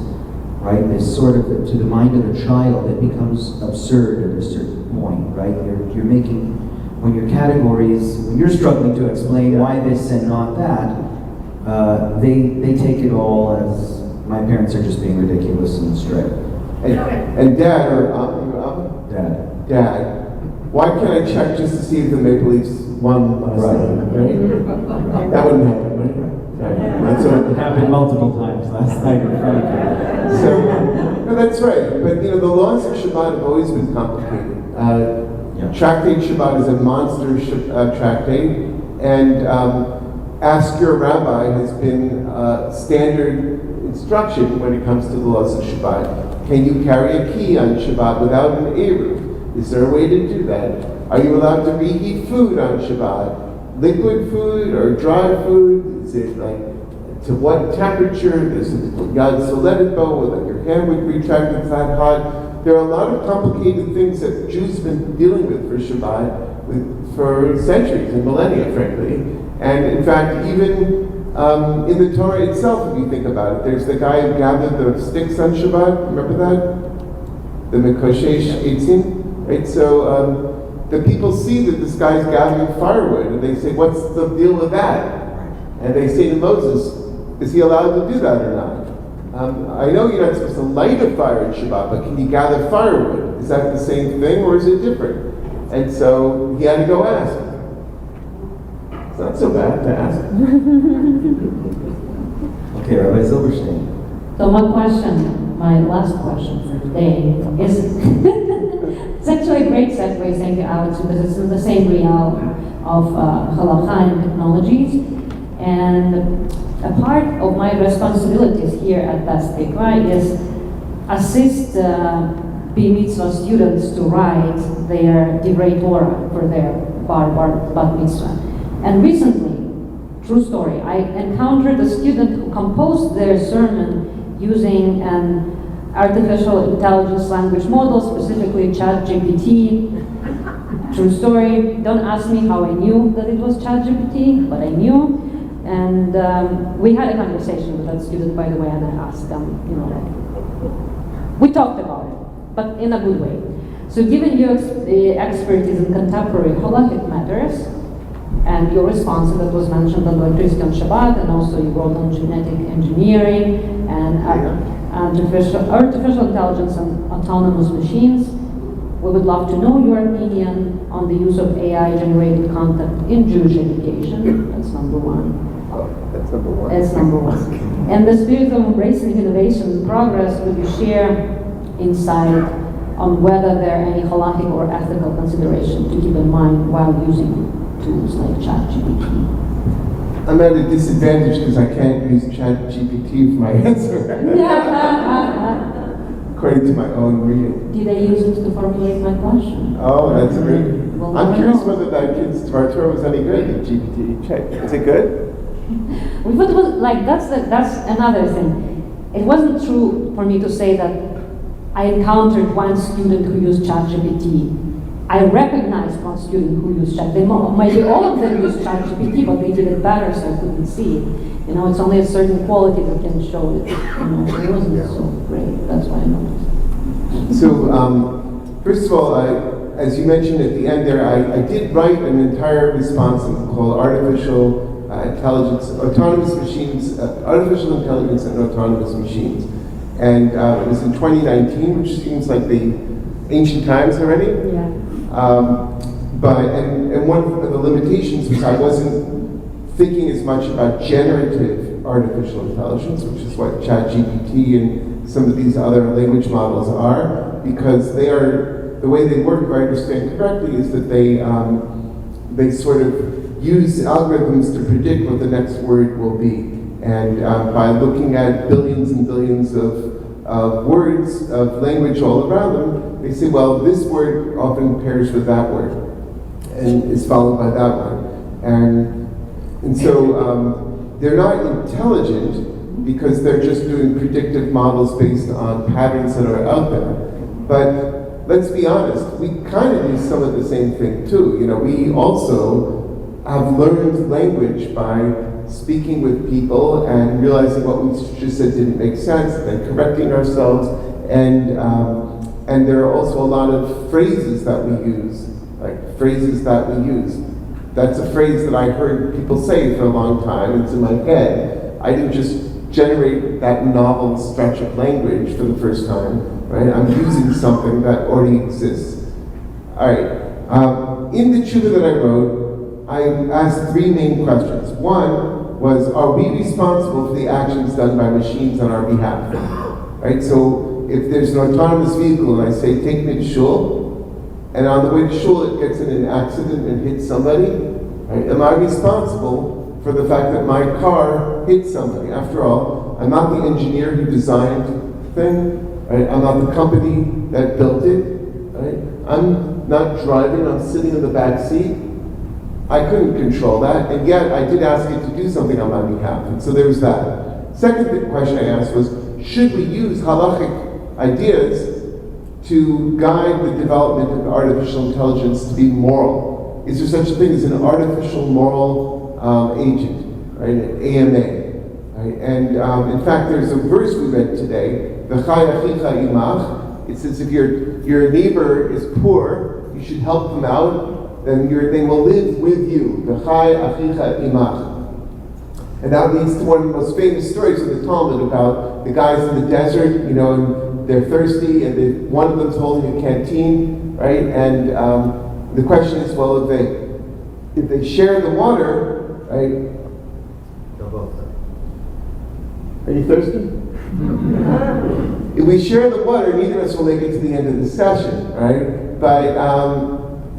right? There's sort of, to the mind of a child, it becomes absurd at a certain point, right? You're making, when your categories, when you're struggling to explain why this and not that, they take it all as, my parents are just being ridiculous and straight. And Dad, Dad, why can't I check just to see if the Maple Leafs won last night? Right? That wouldn't happen, right? Right. So It happened multiple times last night in front of you. So, no, that's right. But the laws of Shabbat have always been complicated. Tractate Shabbat is a monster tractate, and Ask Your Rabbi has been standard instruction when it comes to the laws of Shabbat. Can you carry a key on Shabbat without an eruv? Is there a way to do that? Are you allowed to reheat food on Shabbat? Liquid food or dry food? Is it like, to what temperature? Is it yad soledet bo, where your hand would retract if that hot? There are a lot of complicated things that Jews have been dealing with for Shabbat for centuries and millennia, frankly. And in fact, even in the Torah itself, if you think about it, there's the guy who gathered the sticks on Shabbat. Remember that? the Mekoshesh Eitzim, right? So the people see that this guy's gathering firewood, and they say, what's the deal with that? And they say to Moses, is he allowed to do that or not? I know you're not supposed to light a fire in Shabbat, but can you gather firewood? Is that the same thing, or is it different? And so he had to go ask. It's not so bad to ask. Okay, Rabbi Zilbershtein. So my question, my last question for today is, it's actually a great segue, thank you Alex, because it's in the same realm of halakha and technologies. And a part of my responsibilities here at Beth Tikvah is assist B-Mitzvah students to write their Divrei Torah for their Bat Mitzvah. And recently, true story, I encountered a student who composed their sermon using an artificial intelligence language model, specifically ChatGPT. True story, don't ask me how I knew that it was ChatGPT, but I knew. And we had a conversation with that student, by the way, and I asked them, we talked about it, but in a good way. So given your expertise in contemporary halakhic matters, and your response that was mentioned on electricity on Shabbat, and also you wrote on genetic engineering and artificial intelligence and autonomous machines, we would love to know your opinion on the use of AI-generated content in Jewish education. That's number one. That's number one. That's number one. And the spirit of embracing innovation and progress, would you share insight on whether there are any halakhic or ethical considerations to keep in mind while using tools like ChatGPT? I'm at a disadvantage because I can't use ChatGPT for my answer. According to my own reading. Did I use it to formulate my question? Oh, that's great. Well, I'm I curious know. whether that kid's Dvar Torah was any good, the GPT check. Is it good? What was like? That's another thing. It wasn't true for me to say that I encountered one student who used ChatGPT. I recognized one student who used Chat. Maybe all of them used ChatGPT, but they did it better, so I couldn't see it. It's only a certain quality that can show it. It wasn't so great. That's why I noticed. So, first of all, as you mentioned at the end there, I did write an entire response called Artificial Intelligence, Autonomous Machines, Artificial Intelligence and Autonomous Machines. And it was in 2019, which seems like the ancient times already. Yeah. And one of the limitations was I wasn't thinking as much about generative artificial intelligence, which is what ChatGPT and some of these other language models are, because they are, the way they work, if I understand correctly, is that they sort of use algorithms to predict what the next word will be. And by looking at billions and billions of words of language all around them, they say, well, this word often pairs with that word and is followed by that one. And so they're not intelligent because they're just doing predictive models based on patterns that are out there. But let's be honest, we kind of do some of the same thing too. We also have learned language by speaking with people and realizing what we just said didn't make sense, and then correcting ourselves. And there are also a lot of phrases that we use, like phrases that we use. That's a phrase that I heard people say for a long time. It's in my head. I didn't just generate that novel stretch of language for the first time, right? I'm using something that already exists. All right. In the tshuva that I wrote, I asked three main questions. One was, are we responsible for the actions done by machines on our behalf? Right? So if there's an autonomous vehicle and I say, take me to shul, and on the way to shul it gets in an accident and hits somebody, right? Am I responsible for the fact that my car hit somebody? After all, I'm not the engineer who designed the thing, right? I'm not the company that built it, right? I'm not driving, I'm sitting in the back seat. I couldn't control that, and yet I did ask it to do something on my behalf, and so there was that. Second question I asked was, should we use halachic ideas to guide the development of artificial intelligence to be moral? Is there such a thing as an artificial moral agent, right? An AMA, right? And in fact, there's a verse we read today, "V'chai achicha imach," It says if your neighbor is poor, you should help them out, then they will live with you. V'chai achicha imach. And that leads to one of the most famous stories of the Talmud about the guys in the desert, and they're thirsty, and one of them's holding a canteen, right? And the question is, well, if they share the water, right? Are you thirsty? If we share the water, neither of us will make it to the end of the session, right? But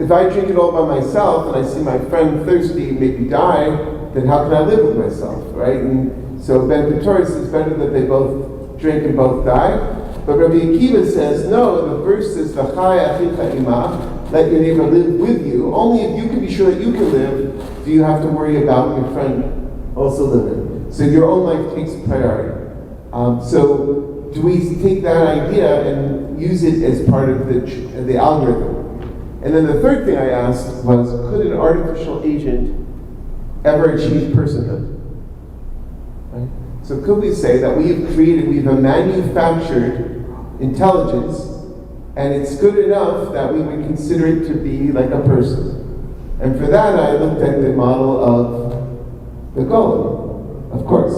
if I drink it all by myself and I see my friend thirsty and maybe die, then how can I live with myself, right? And so Ben Petor says it's better that they both drink and both die. But Rabbi Akiva says, no, the verse says, V'chai achicha imach, let your neighbor live with you. Only if you can be sure that you can live, do you have to worry about your friend also living. So your own life takes priority. So do we take that idea and use it as part of the algorithm? And then the third thing I asked was, could an artificial agent ever achieve personhood? Right? So could we say that we've a manufactured intelligence, and it's good enough that we would consider it to be like a person? And for that I looked at the model of the golem, of course.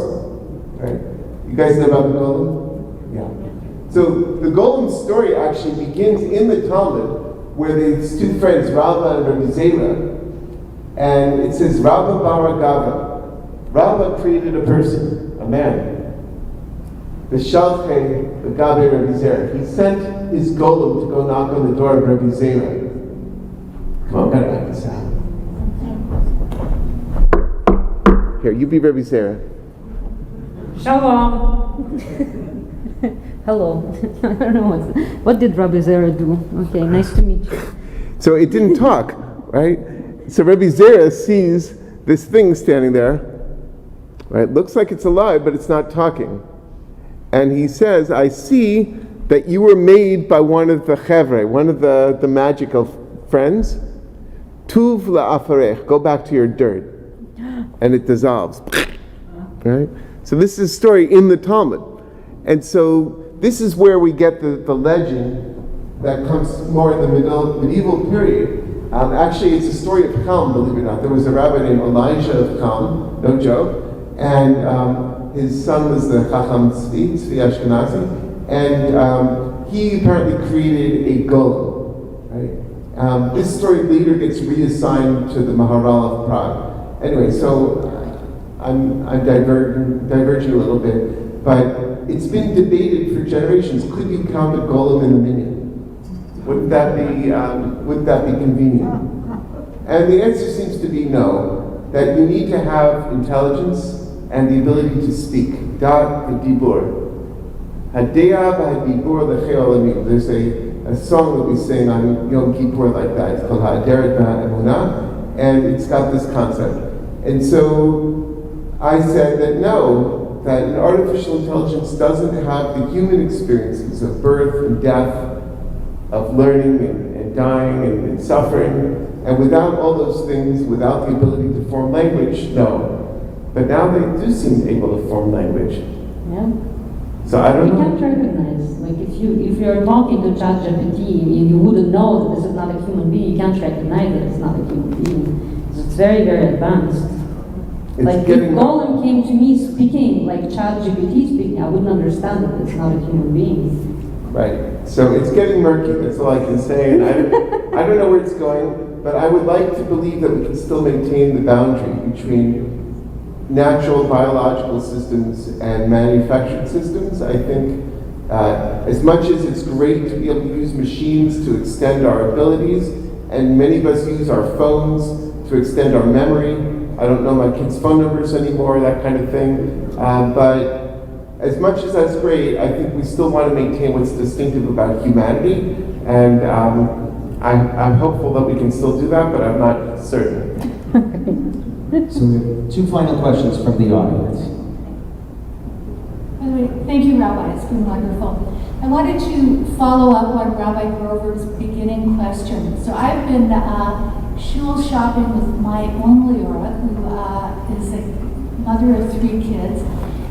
Right? You guys know about the golem? Yeah. So the golem story actually begins in the Talmud, where these two friends, Rabbi and Rabbi Zera, and it says, Rabba Baragava. Rabba created a person, a man. The Shalche, the Gabe Rabbi Zera. He sent his golem to go knock on the door of Rabbi Zera. Come on, gotta act this out. Here, you be Rabbi Zera. Shalom. Hello. I don't know what did Rabbi Zera do. Okay, nice to meet you. So it didn't talk, right? So Rabbi Zera sees this thing standing there, right? Looks like it's alive, but it's not talking. And he says, I see that you were made by one of the chevre, one of the magical friends. Tuv la'afarech, go back to your dirt. And it dissolves, right? So this is a story in the Talmud. And so this is where we get the legend that comes more in the medieval period. Actually, it's a story of Cham, believe it or not. There was a rabbi named Elijah of Cham, no joke, and his son was the Chacham Tzvi Ashkenazi, and he apparently created a golem. Right? This story later gets reassigned to the Maharal of Prague. Anyway, so I'm diverging a little bit, but it's been debated for generations. Could you count a golem in the minyan? Wouldn't that be convenient? And the answer seems to be no. That you need to have intelligence and the ability to speak. Dat v'dibur. Hadea v'hadibur l'chei olamim. There's a song that we sing on Yom Kippur like that. It's called Ha'aderet v'ha'emunah, and it's got this concept. And so I said that no, that an artificial intelligence doesn't have the human experiences of birth and death, of learning and dying and suffering, and without all those things, without the ability to form language, no. But now they do seem able to form language. Yeah. So I don't You know. can't recognize, like if you're talking to ChatGPT and you wouldn't know that this is not a human being, you can't recognize that it's not a human being. So it's very, very advanced. It's Like if getting- Golem came to me speaking like ChatGPT speaking, I wouldn't understand that it's not a human being. Right. So it's getting murky, that's all I can say. And I don't know where it's going, but I would like to believe that we can still maintain the boundary between natural biological systems and manufactured systems. I think as much as it's great to be able to use machines to extend our abilities, and many of us use our phones to extend our memory. I don't know my kids' phone numbers anymore, that kind of thing. But as much as that's great, I think we still want to maintain what's distinctive about humanity. And I'm hopeful that we can still do that, but I'm not certain. So we have two final questions from the audience. By the way, thank you, Rabbi. It's been wonderful. I wanted to follow up on Rabbi Grover's beginning question. So I've been shul shopping with my own Leora, who is a mother of 3 kids.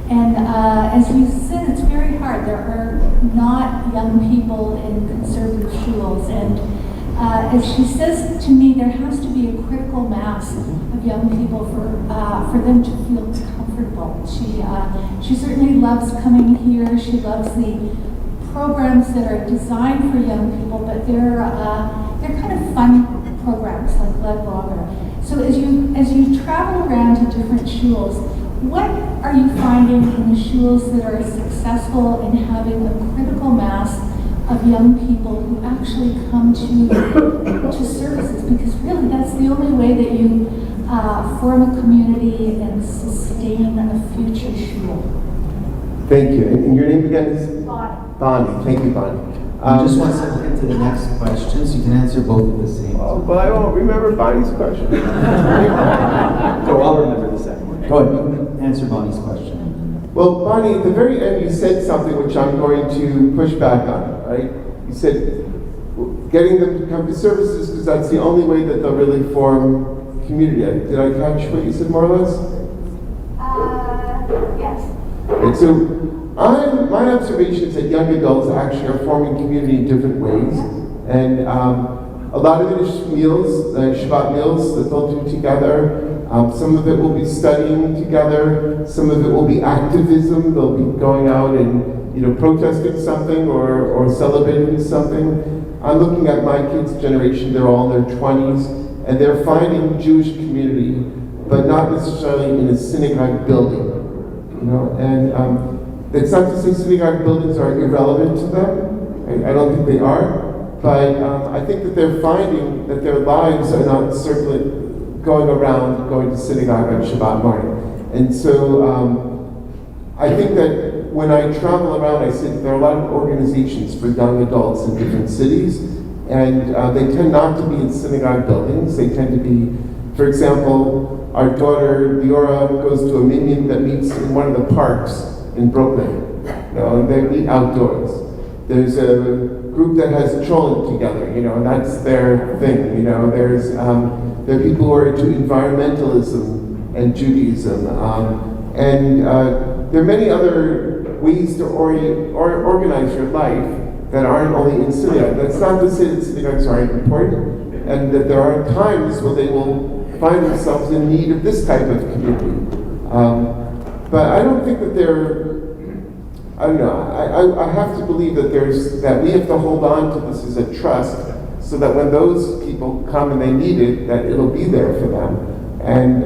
And as you said, it's very hard. There are not young people in conservative shuls. And as she says to me, there has to be a critical mass of young people for them to feel comfortable. She certainly loves coming here. She loves the programs that are designed for young people, but they're kind of fun programs like Lead Blogger. So as you travel around to different shuls, what are you finding in the shuls that are successful in having a critical mass of young people who actually come to services? Because really that's the only way that you form a community and sustain a future shul. Thank you. And your name again is? Bonnie. Bonnie. Thank you, Bonnie. Just one second into the next question, so you can answer both at the same time. But I don't remember Bonnie's question. So I'll remember the second one. Go ahead, answer Bonnie's question. Well, Bonnie, at the very end you said something which I'm going to push back on, right? You said getting them to come to services because that's the only way that they'll really form community. Did I catch what you said more or less? Yes. And so my observation is that young adults actually are forming community in different ways. And a lot of it is meals, Shabbat meals that they'll do together. Some of it will be studying together. Some of it will be activism. They'll be going out and protesting something or celebrating something. I'm looking at my kids' generation. They're all in their 20s, and they're finding Jewish community, but not necessarily in a synagogue building. And it's not to say synagogue buildings are irrelevant to them. I don't think they are. But I think that they're finding that their lives are not going around going to synagogue on Shabbat morning. And so I think that when I travel around, I see that there are a lot of organizations for young adults in different cities, and they tend not to be in synagogue buildings. They tend to be, for example, our daughter Leora goes to a minyan that meets in one of the parks in Brooklyn, and they meet outdoors. There's a group that has cholent together, and that's their thing. There are people who are into environmentalism and Judaism, and there are many other ways to organize your life that aren't only in synagogue. That's not to say that synagogues aren't important, and that there are times when they will find themselves in need of this type of community. But I don't think that I don't know. I have to believe that we have to hold on to this as a trust, so that when those people come and they need it, that it'll be there for them. And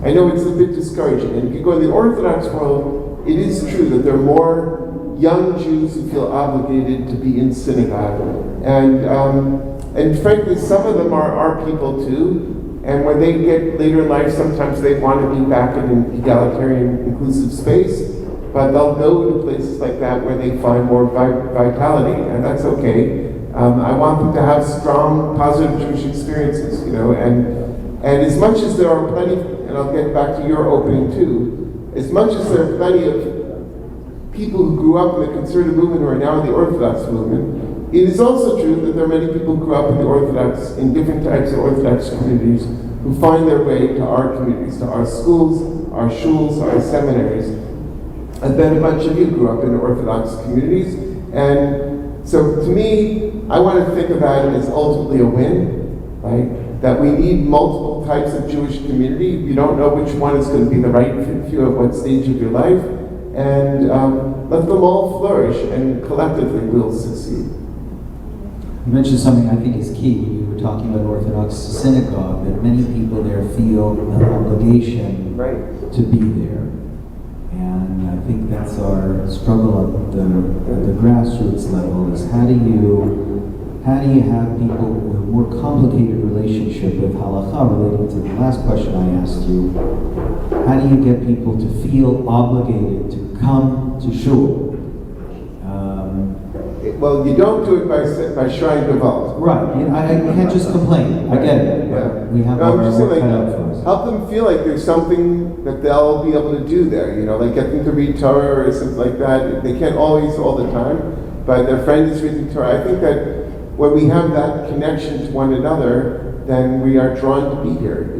I know it's a bit discouraging. And if you go in the Orthodox world, it is true that there are more young Jews who feel obligated to be in synagogue. And frankly, some of them are our people too. And when they get later in life, sometimes they want to be back in an egalitarian, inclusive space. But they'll go to places like that where they find more vitality, and that's okay. I want them to have strong, positive Jewish experiences, and as much as there are plenty, and I'll get back to your opening too, as much as there are plenty of people who grew up in the conservative movement who are now in the Orthodox movement, it is also true that there are many people who grew up in different types of Orthodox communities who find their way to our communities, to our schools, our shuls, our seminaries. And then a bunch of you grew up in Orthodox communities, and so to me, I want to think of that as ultimately a win, right? That we need multiple types of Jewish community. You don't know which one is going to be the right fit for you at what stage of your life, and let them all flourish, and collectively we'll succeed. You mentioned something I think is key when you were talking about Orthodox synagogue, that many people there feel an obligation to be there. And I think that's our struggle at the grassroots level, is how do you have people with a more complicated relationship with halakha, relating to the last question I asked you. How do you get people to feel obligated to come to shul? Well, you don't do it by shrine devout. Right, I can't just complain, I get it. Yeah. We have No, our I'm just work saying, cut out for us. help them feel like there's something that they'll be able to do there, like get them to read Torah or something like that. They can't always all the time, but their friend is reading Torah. I think that when we have that connection to one another, then we are drawn to be here.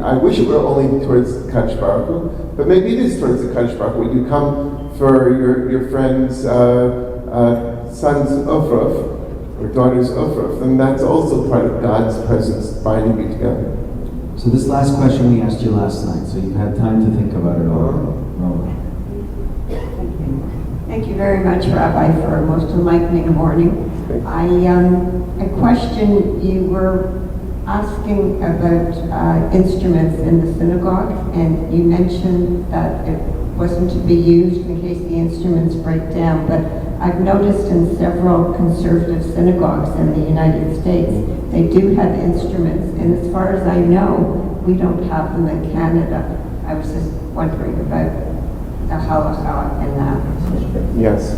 I wish it were only towards Kadosh Baruch Hu, but maybe it is towards the Kadosh Baruch Hu. When you come for your friend's son's Ofruf, or daughter's Ofruf, then that's also part of God's presence binding you together. So this last question we asked you last night, so you've had time to think about it all. Thank you very much, Rabbi, for a most enlightening morning. A question, you were asking about instruments in the synagogue, and you mentioned that it wasn't to be used in case the instruments break down, but I've noticed in several conservative synagogues in the United States, they do have instruments, and as far as I know, we don't have them in Canada. I was just wondering about the halacha in that. Yes.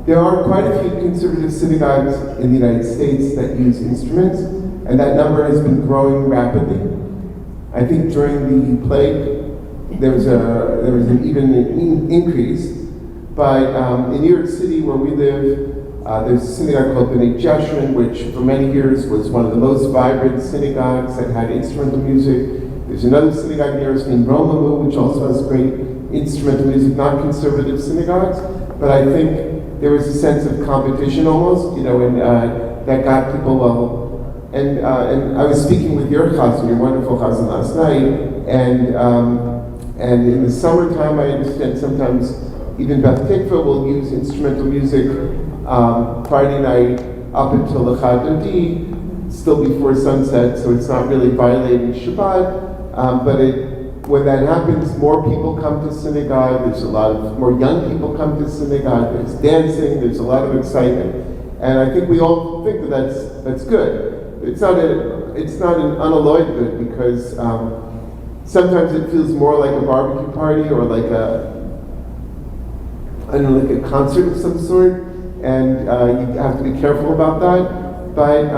There are quite a few conservative synagogues in the United States that use instruments, and that number has been growing rapidly. I think during the plague, there was an even increase. But in New York City, where we live, there's a synagogue called B'nai Jeshurun, which for many years was one of the most vibrant synagogues that had instrumental music. There's another synagogue near us named Romamu, which also has great instrumental music, not conservative synagogues. But I think there was a sense of competition almost, and that got people And I was speaking with your chazan, your wonderful chazan last night, and in the summertime, I understand sometimes even Beth Tikvah will use instrumental music Friday night up until the Chadodi, still before sunset, so it's not really violating Shabbat. But when that happens, more people come to synagogue. There's a lot of more young people come to synagogue. There's dancing. There's a lot of excitement, and I think we all think that that's good. It's not an unalloyed good, because sometimes it feels more like a barbecue party or like a concert of some sort, and you have to be careful about that. But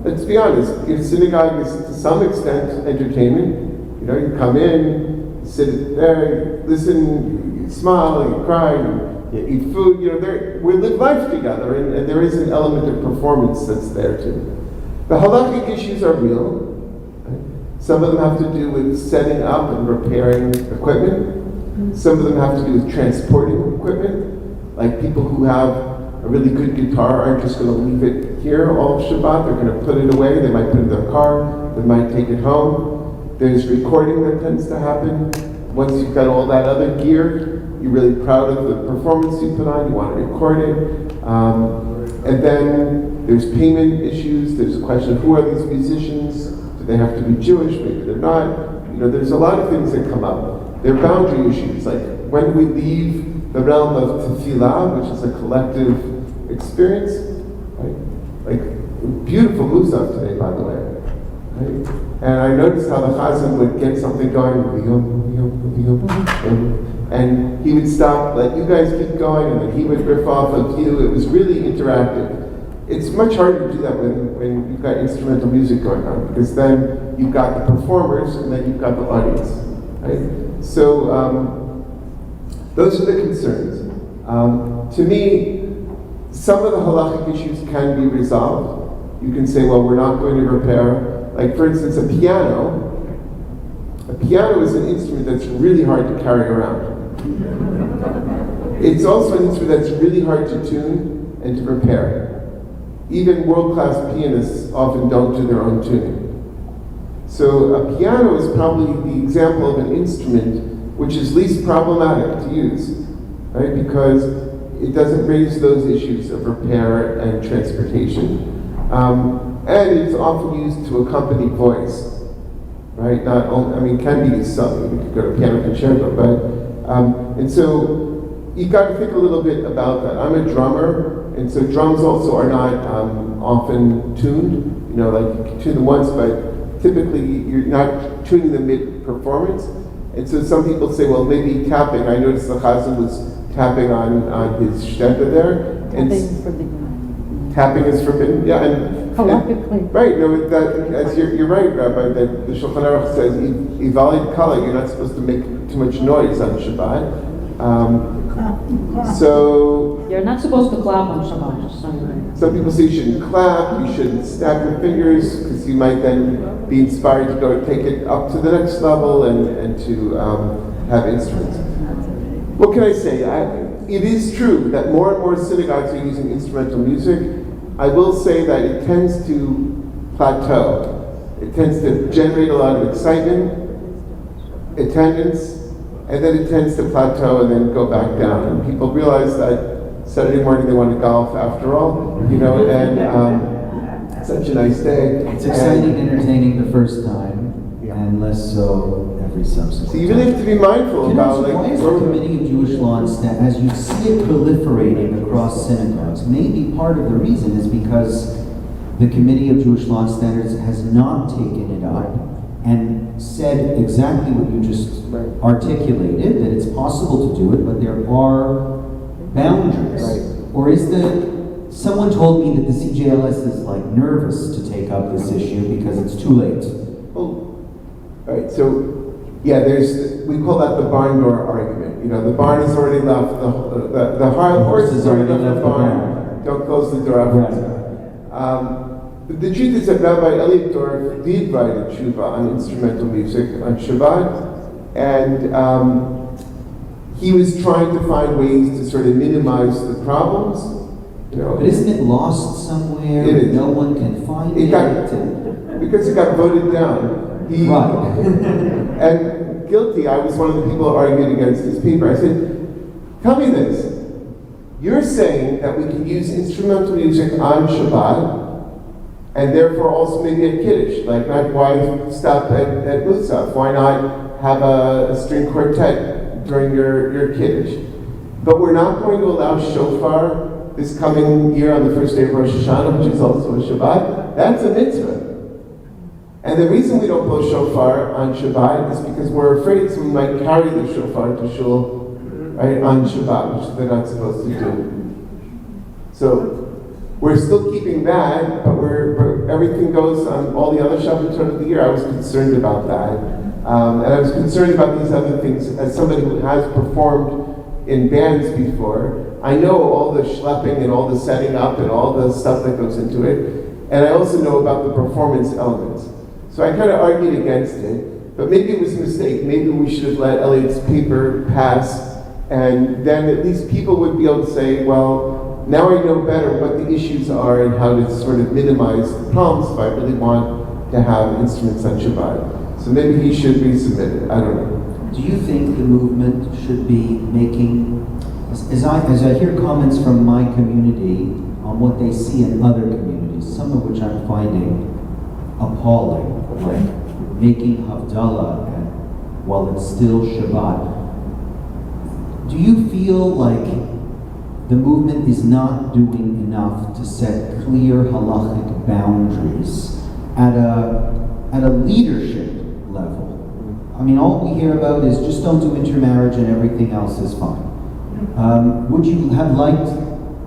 let's be honest, your synagogue is to some extent entertainment. You come in, you sit there, you listen, you smile, you cry, you eat food. We live life together, and there is an element of performance that's there too. The halakhic issues are real. Right? Some of them have to do with setting up and repairing equipment. Some of them have to do with transporting equipment. Like people who have a really good guitar aren't just going to leave it here all Shabbat. They're going to put it away. They might put it in their car. They might take it home. There's recording that tends to happen. Once you've got all that other gear, you're really proud of the performance you put on. You want to record it. And then there's payment issues. There's a question of who are these musicians? Do they have to be Jewish? Maybe they're not. There's a lot of things that come up. There are boundary issues, like when we leave the realm of tefillah, which is a collective experience, right? Like beautiful musaf today, by the way. Right? And I noticed how the chazan would get something going, and he would stop, let you guys keep going, and then he would riff off of you. It was really interactive. It's much harder to do that when you've got instrumental music going on, because then you've got the performers and then you've got the audience, right? So those are the concerns. To me, some of the halachic issues can be resolved. You can say, well, we're not going to repair, like for instance, a piano. A piano is an instrument that's really hard to carry around. It's also an instrument that's really hard to tune and to repair. Even world-class pianists often don't do their own tuning. So a piano is probably the example of an instrument which is least problematic to use, right? Because it doesn't raise those issues of repair and transportation. And it's often used to accompany voice, right? Not only, it can be sung. You could go to piano concerto, but and so you got to think a little bit about that. I'm a drummer, and so drums also are not often tuned. Like you can tune them once, but typically you're not tuning them mid-performance. And so some people say, well, maybe tapping. I noticed the chazan was tapping on his shtenda there. Tapping is forbidden. Tapping is forbidden, yeah. And right, you're right, Rabbi, that the Shulchan Aruch says, Ivalid Kala, you're not supposed to make too much noise on Shabbat. So You're not supposed to clap on Shabbat, just so you know. some people say you shouldn't clap, you shouldn't snap your fingers, because you might then be inspired to go take it up to the next level and to have instruments. What can I say? It is true that more and more synagogues are using instrumental music. I will say that it tends to plateau. It tends to generate a lot of excitement, attendance, and then it tends to plateau and then go back down. And people realize that Saturday morning they want to golf after all, and such a nice day. It's exciting, entertaining the first time, and less so every subsequent So you really have to be mindful Can I about ask, why is the Committee of Jewish Law and Statutes, as you see it proliferating across synagogues, maybe part of the reason is because the Committee of Jewish Law and Standards has not taken it up and said exactly what you just articulated, that it's possible to do it, but there are boundaries. Or is someone told me that the CJLS is like nervous to take up this issue because it's too late. Well, all right, so yeah, we call that the barn door argument. The barn has already left, the horse has already left the barn. Don't close the door after. But the truth is that Rabbi Elliot Dorff did write a tshuva on instrumental music on Shabbat, and he was trying to find ways to sort of minimize the problems. But isn't it lost somewhere? It is. No one can find it. Because it got voted down. And guilty, I was one of the people who argued against his paper. I said, tell me this. You're saying that we can use instrumental music on Shabbat, and therefore also maybe at Kiddush. Like, why stop at Musaf? Why not have a string quartet during your Kiddush? But we're not going to allow shofar this coming year on the first day of Rosh Hashanah, which is also a Shabbat. That's a mitzvah. And the reason we don't blow shofar on Shabbat is because we're afraid someone might carry the shofar to shul, right, on Shabbat, which they're not supposed to do. So we're still keeping that, but everything goes on all the other Shabbatot of the year. I was concerned about that. And I was concerned about these other things. As somebody who has performed in bands before, I know all the schlepping and all the setting up and all the stuff that goes into it. And I also know about the performance elements. So I kind of argued against it, but maybe it was a mistake. Maybe we should have let Elliot's paper pass, and then at least people would be able to say, well, now I know better what the issues are and how to sort of minimize the problems if I really want to have instruments on Shabbat. So maybe he should resubmit it. I don't know. Do you think the movement should be making, as I hear comments from my community on what they see in other communities, some of which I'm finding appalling, like making Havdalah while it's still Shabbat. Do you feel like the movement is not doing enough to set clear halachic boundaries at a leadership level? I mean, all we hear about is just don't do intermarriage and everything else is fine. Would you have liked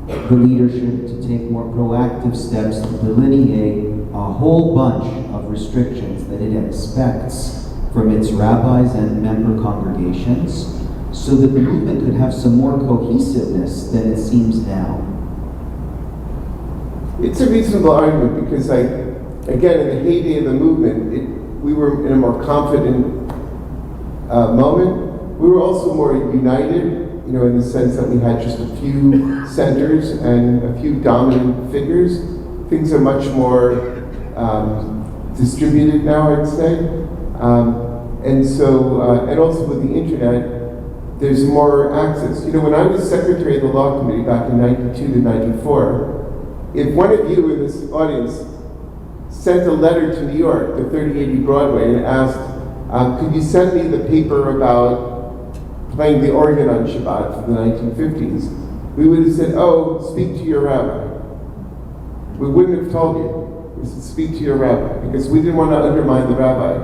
the leadership to take more proactive steps to delineate a whole bunch of restrictions that it expects from its rabbis and member congregations, so that the movement could have some more cohesiveness than it seems now? It's a reasonable argument because, again, in the heyday of the movement, we were in a more confident moment. We were also more united, in the sense that we had just a few centers and a few dominant figures. Things are much more distributed now, I'd say. And also with the internet, there's more access. When I was secretary of the law committee back in 92 to 94, if one of you in this audience sent a letter to New York, to 3080 Broadway, and asked, could you send me the paper about playing the organ on Shabbat from the 1950s, we would have said, oh, speak to your rabbi. We wouldn't have told you. We said, speak to your rabbi, because we didn't want to undermine the rabbi.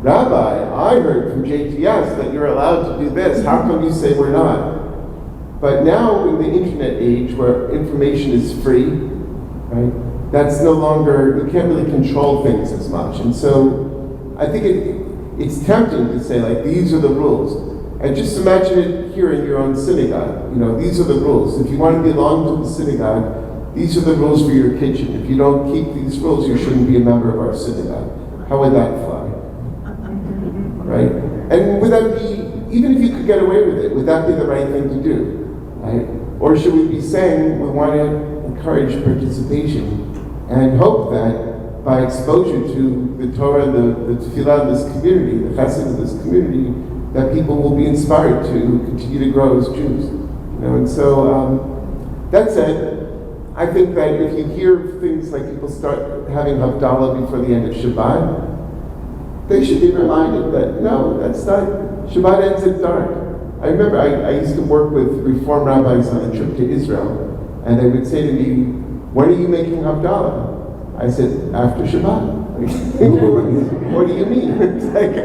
Rabbi, I heard from JTS that you're allowed to do this. How come you say we're not? But now in the internet age where information is free, right, that's no longer, you can't really control things as much. And so I think it's tempting to say, these are the rules. And just imagine it here in your own synagogue. These are the rules. If you want to belong to the synagogue, these are the rules for your kitchen. If you don't keep these rules, you shouldn't be a member of our synagogue. How would that fly? Right? And would that be, even if you could get away with it, would that be the right thing to do? Right? Or should we be saying we want to encourage participation and hope that by exposure to the Torah, the tefillah of this community, the chesed of this community, that people will be inspired to continue to grow as Jews. And so, that said, I think that if you hear things like people start having Havdalah before the end of Shabbat, they should be reminded that no, that's not, Shabbat ends at dark. I remember I used to work with Reform rabbis on a trip to Israel, and they would say to me, when are you making Havdalah? I said, after Shabbat. What do you mean? It's like,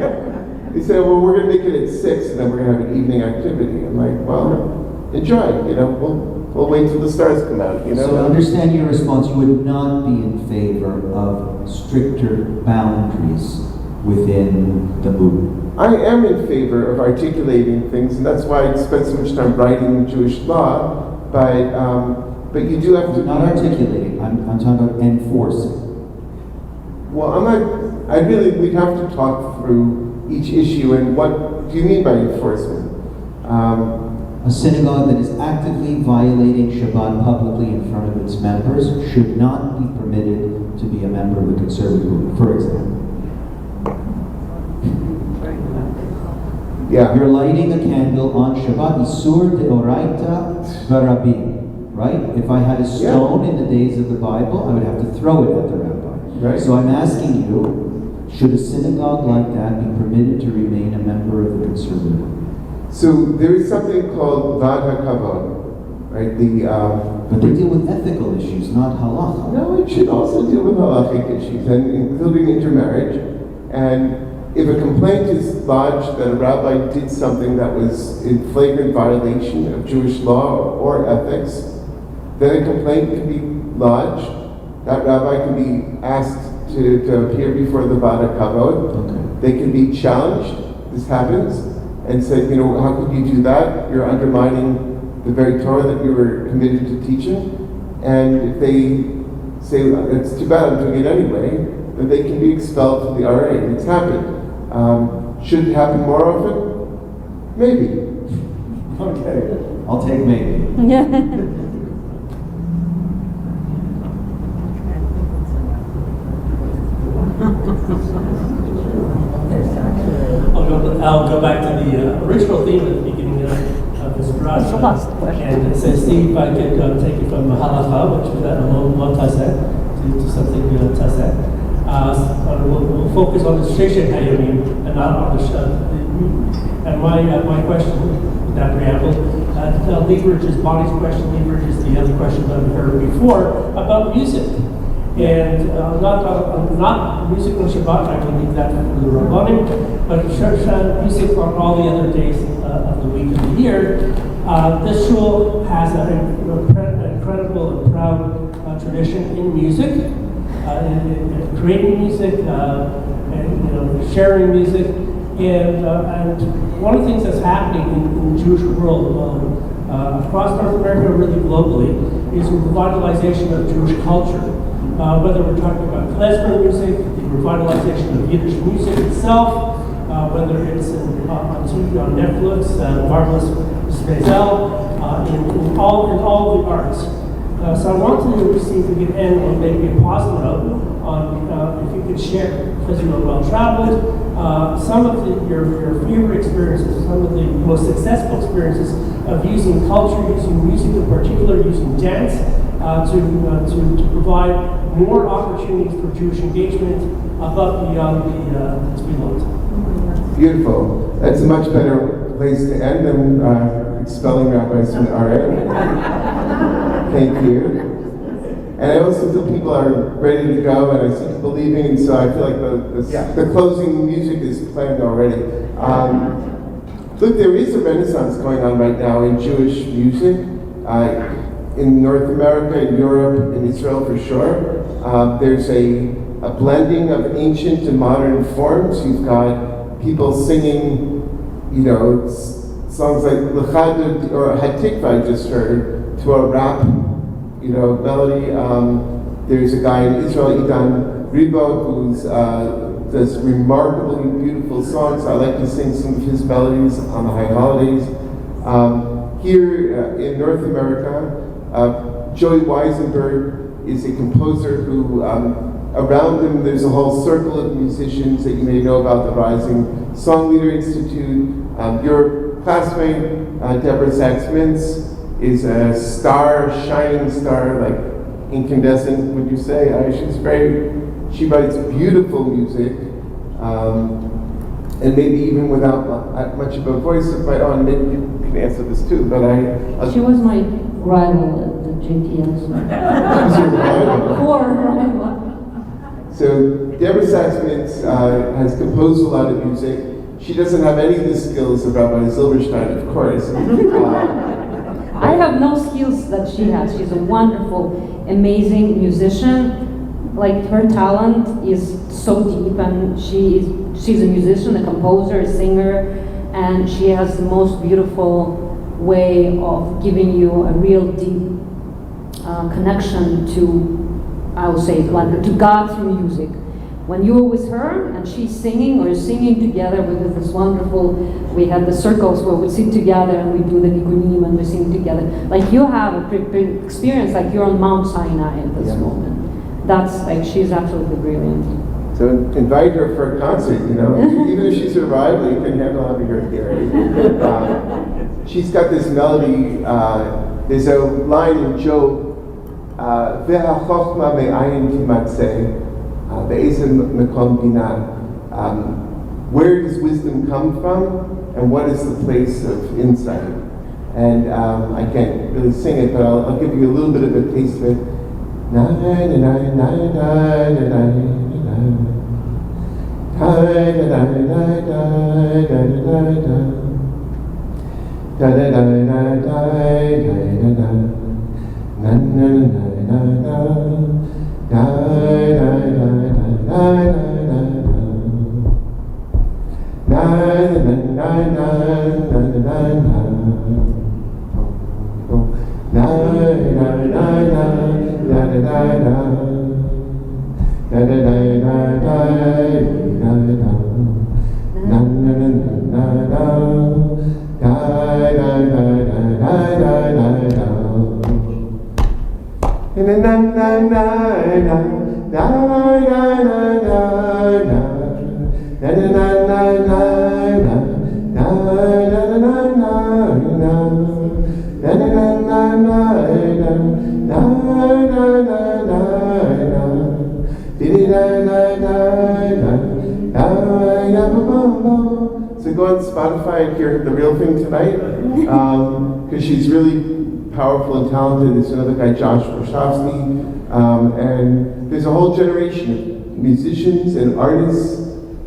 they said, well, we're going to make it at 6, and then we're going to have an evening activity. I'm like, well, enjoy, we'll wait till the stars come out, So to understand your response, you would not be in favor of stricter boundaries within the movement. I am in favor of articulating things, and that's why I spent so much time writing Jewish law, but you do have to... Not articulating, I'm talking about enforcing. Well, we'd have to talk through each issue and what do you mean by enforcement? A synagogue that is actively violating Shabbat publicly in front of its members should not be permitted to be a member of the conservative movement, for example. Yeah. You're lighting a candle on Shabbat, Isur deoraita v'Rabbi, right? If I had a stone in the days of the Bible, I would have to throw it at the rabbi. Right. So I'm asking you, should a synagogue like that be permitted to remain a member of the conservative movement? So there is something called Vad HaKavod, right? But they deal with ethical issues, not halacha. No, it should also deal with halachic issues, and including intermarriage. And if a complaint is lodged that a rabbi did something that was in flagrant violation of Jewish law or ethics, then a complaint can be lodged. That rabbi can be asked to appear before the Vad HaKavod. Okay. They can be challenged. This happens. And say, how could you do that? You're undermining the very Torah that you were committed to teaching. And if they say, it's too bad, I'm doing it anyway, then they can be expelled from the RA. It's happened. Should it happen more often? Maybe. Okay. I'll take maybe. I'll go back to the original theme at the beginning of this project. And it says, see if I could take it from halacha, which is that lo taseh, to something taseh. We'll focus on the sheshet hayomim and not on the and my question, that preamble, Lieberger's body's question, Lieberger's the other question that we heard before about music. And not music on Shabbat, I will leave that for the Rabbanim, but music on all the other days of the week of the year. This shul has an incredible and proud tradition in music, in creating music, and sharing music. And one of the things that's happening in the Jewish world, across North America, really globally, is the revitalization of Jewish culture. Whether we're talking about klezmer music, the revitalization of Yiddish music itself, whether it's on TV, on Netflix, Marvelous Spezel, in all the arts. So I want to see if we can end on maybe a positive note on if you could share, because you are well traveled, some of your favorite experiences, some of the most successful experiences of using culture, using music in particular, using dance, to provide more opportunities for Jewish engagement above beyond the tefillot. Beautiful. That's a much better place to end than expelling rabbis from the RA. Thank you. And I also feel people are ready to go, and I see people leaving, and so I feel like the closing music is planned already. Look, there is a renaissance going on right now in Jewish music. In North America, in Europe, in Israel for sure. There's a blending of ancient and modern forms. You've got people singing, songs like L'chad or Tikvah I just heard, to a rap, melody. There's a guy in Israel, Idan Ribo, who does remarkably beautiful songs. I like to sing some of his melodies on the high holidays. Here in North America, Joey Weisenberg is a composer who, around him there's a whole circle of musicians that you may know about, the Rising Song Leader Institute. Your classmate, Deborah Sachs-Mintz, is a star, shining star, like incandescent, would you say? She writes beautiful music, and maybe even without much of a voice of my own. Maybe you can answer this too, but She was my rival at the JTS. That was your rival? Poor rival. So Deborah Sachs-Mintz has composed a lot of music. She doesn't have any of the skills of Rabbi Zilbershtein, of course. I have no skills that she has. She's a wonderful, amazing musician. Like, her talent is so deep, and she's a musician, a composer, a singer, and she has the most beautiful way of giving you a real deep connection to, I would say, like, to God through music. When you're with her and she's singing, or singing together with this wonderful, we have the circles where we sit together and we do the nigunim and we sing together. Like, you have a experience like you're on Mount Sinai at this moment. That's like, she's absolutely brilliant. So invite her for a concert, even if she's a rival, you can handle having her here. She's got this melody, there's a line in Job, Ve'achokma me'ayin timatzeh, Be'ezen mekom binah. Where does wisdom come from, and what is the place of insight? And I can't really sing it, but I'll give you a little bit of a taste of it. Na na na na na na na na So go on Spotify and hear The Real Thing Tonight, because she's really powerful and talented. There's another guy, Josh Warshawski, and there's a whole generation of musicians and artists,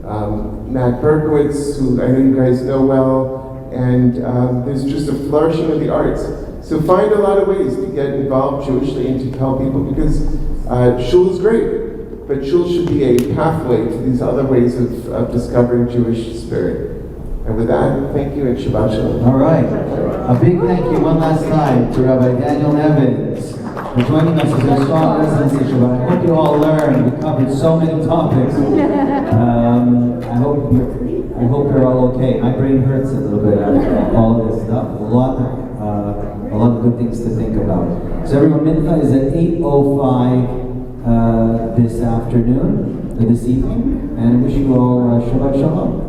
Matt Berkowitz, who I know you guys know well, and there's just a flourishing of the arts. So find a lot of ways to get involved Jewishly and to tell people, because shul is great, but shul should be a pathway to these other ways of discovering Jewish spirit. And with that, thank you and Shabbat Shalom. All right. A big thank you one last time to Rabbi Daniel Nevins for joining us as our strong residency Shabbat. I hope you all learned. We covered so many topics. I hope you're all okay. My brain hurts a little bit after all of this stuff. A lot of good things to think about. So everyone, Mincha is at 8:05 this afternoon, this evening, and I wish you all Shabbat Shalom.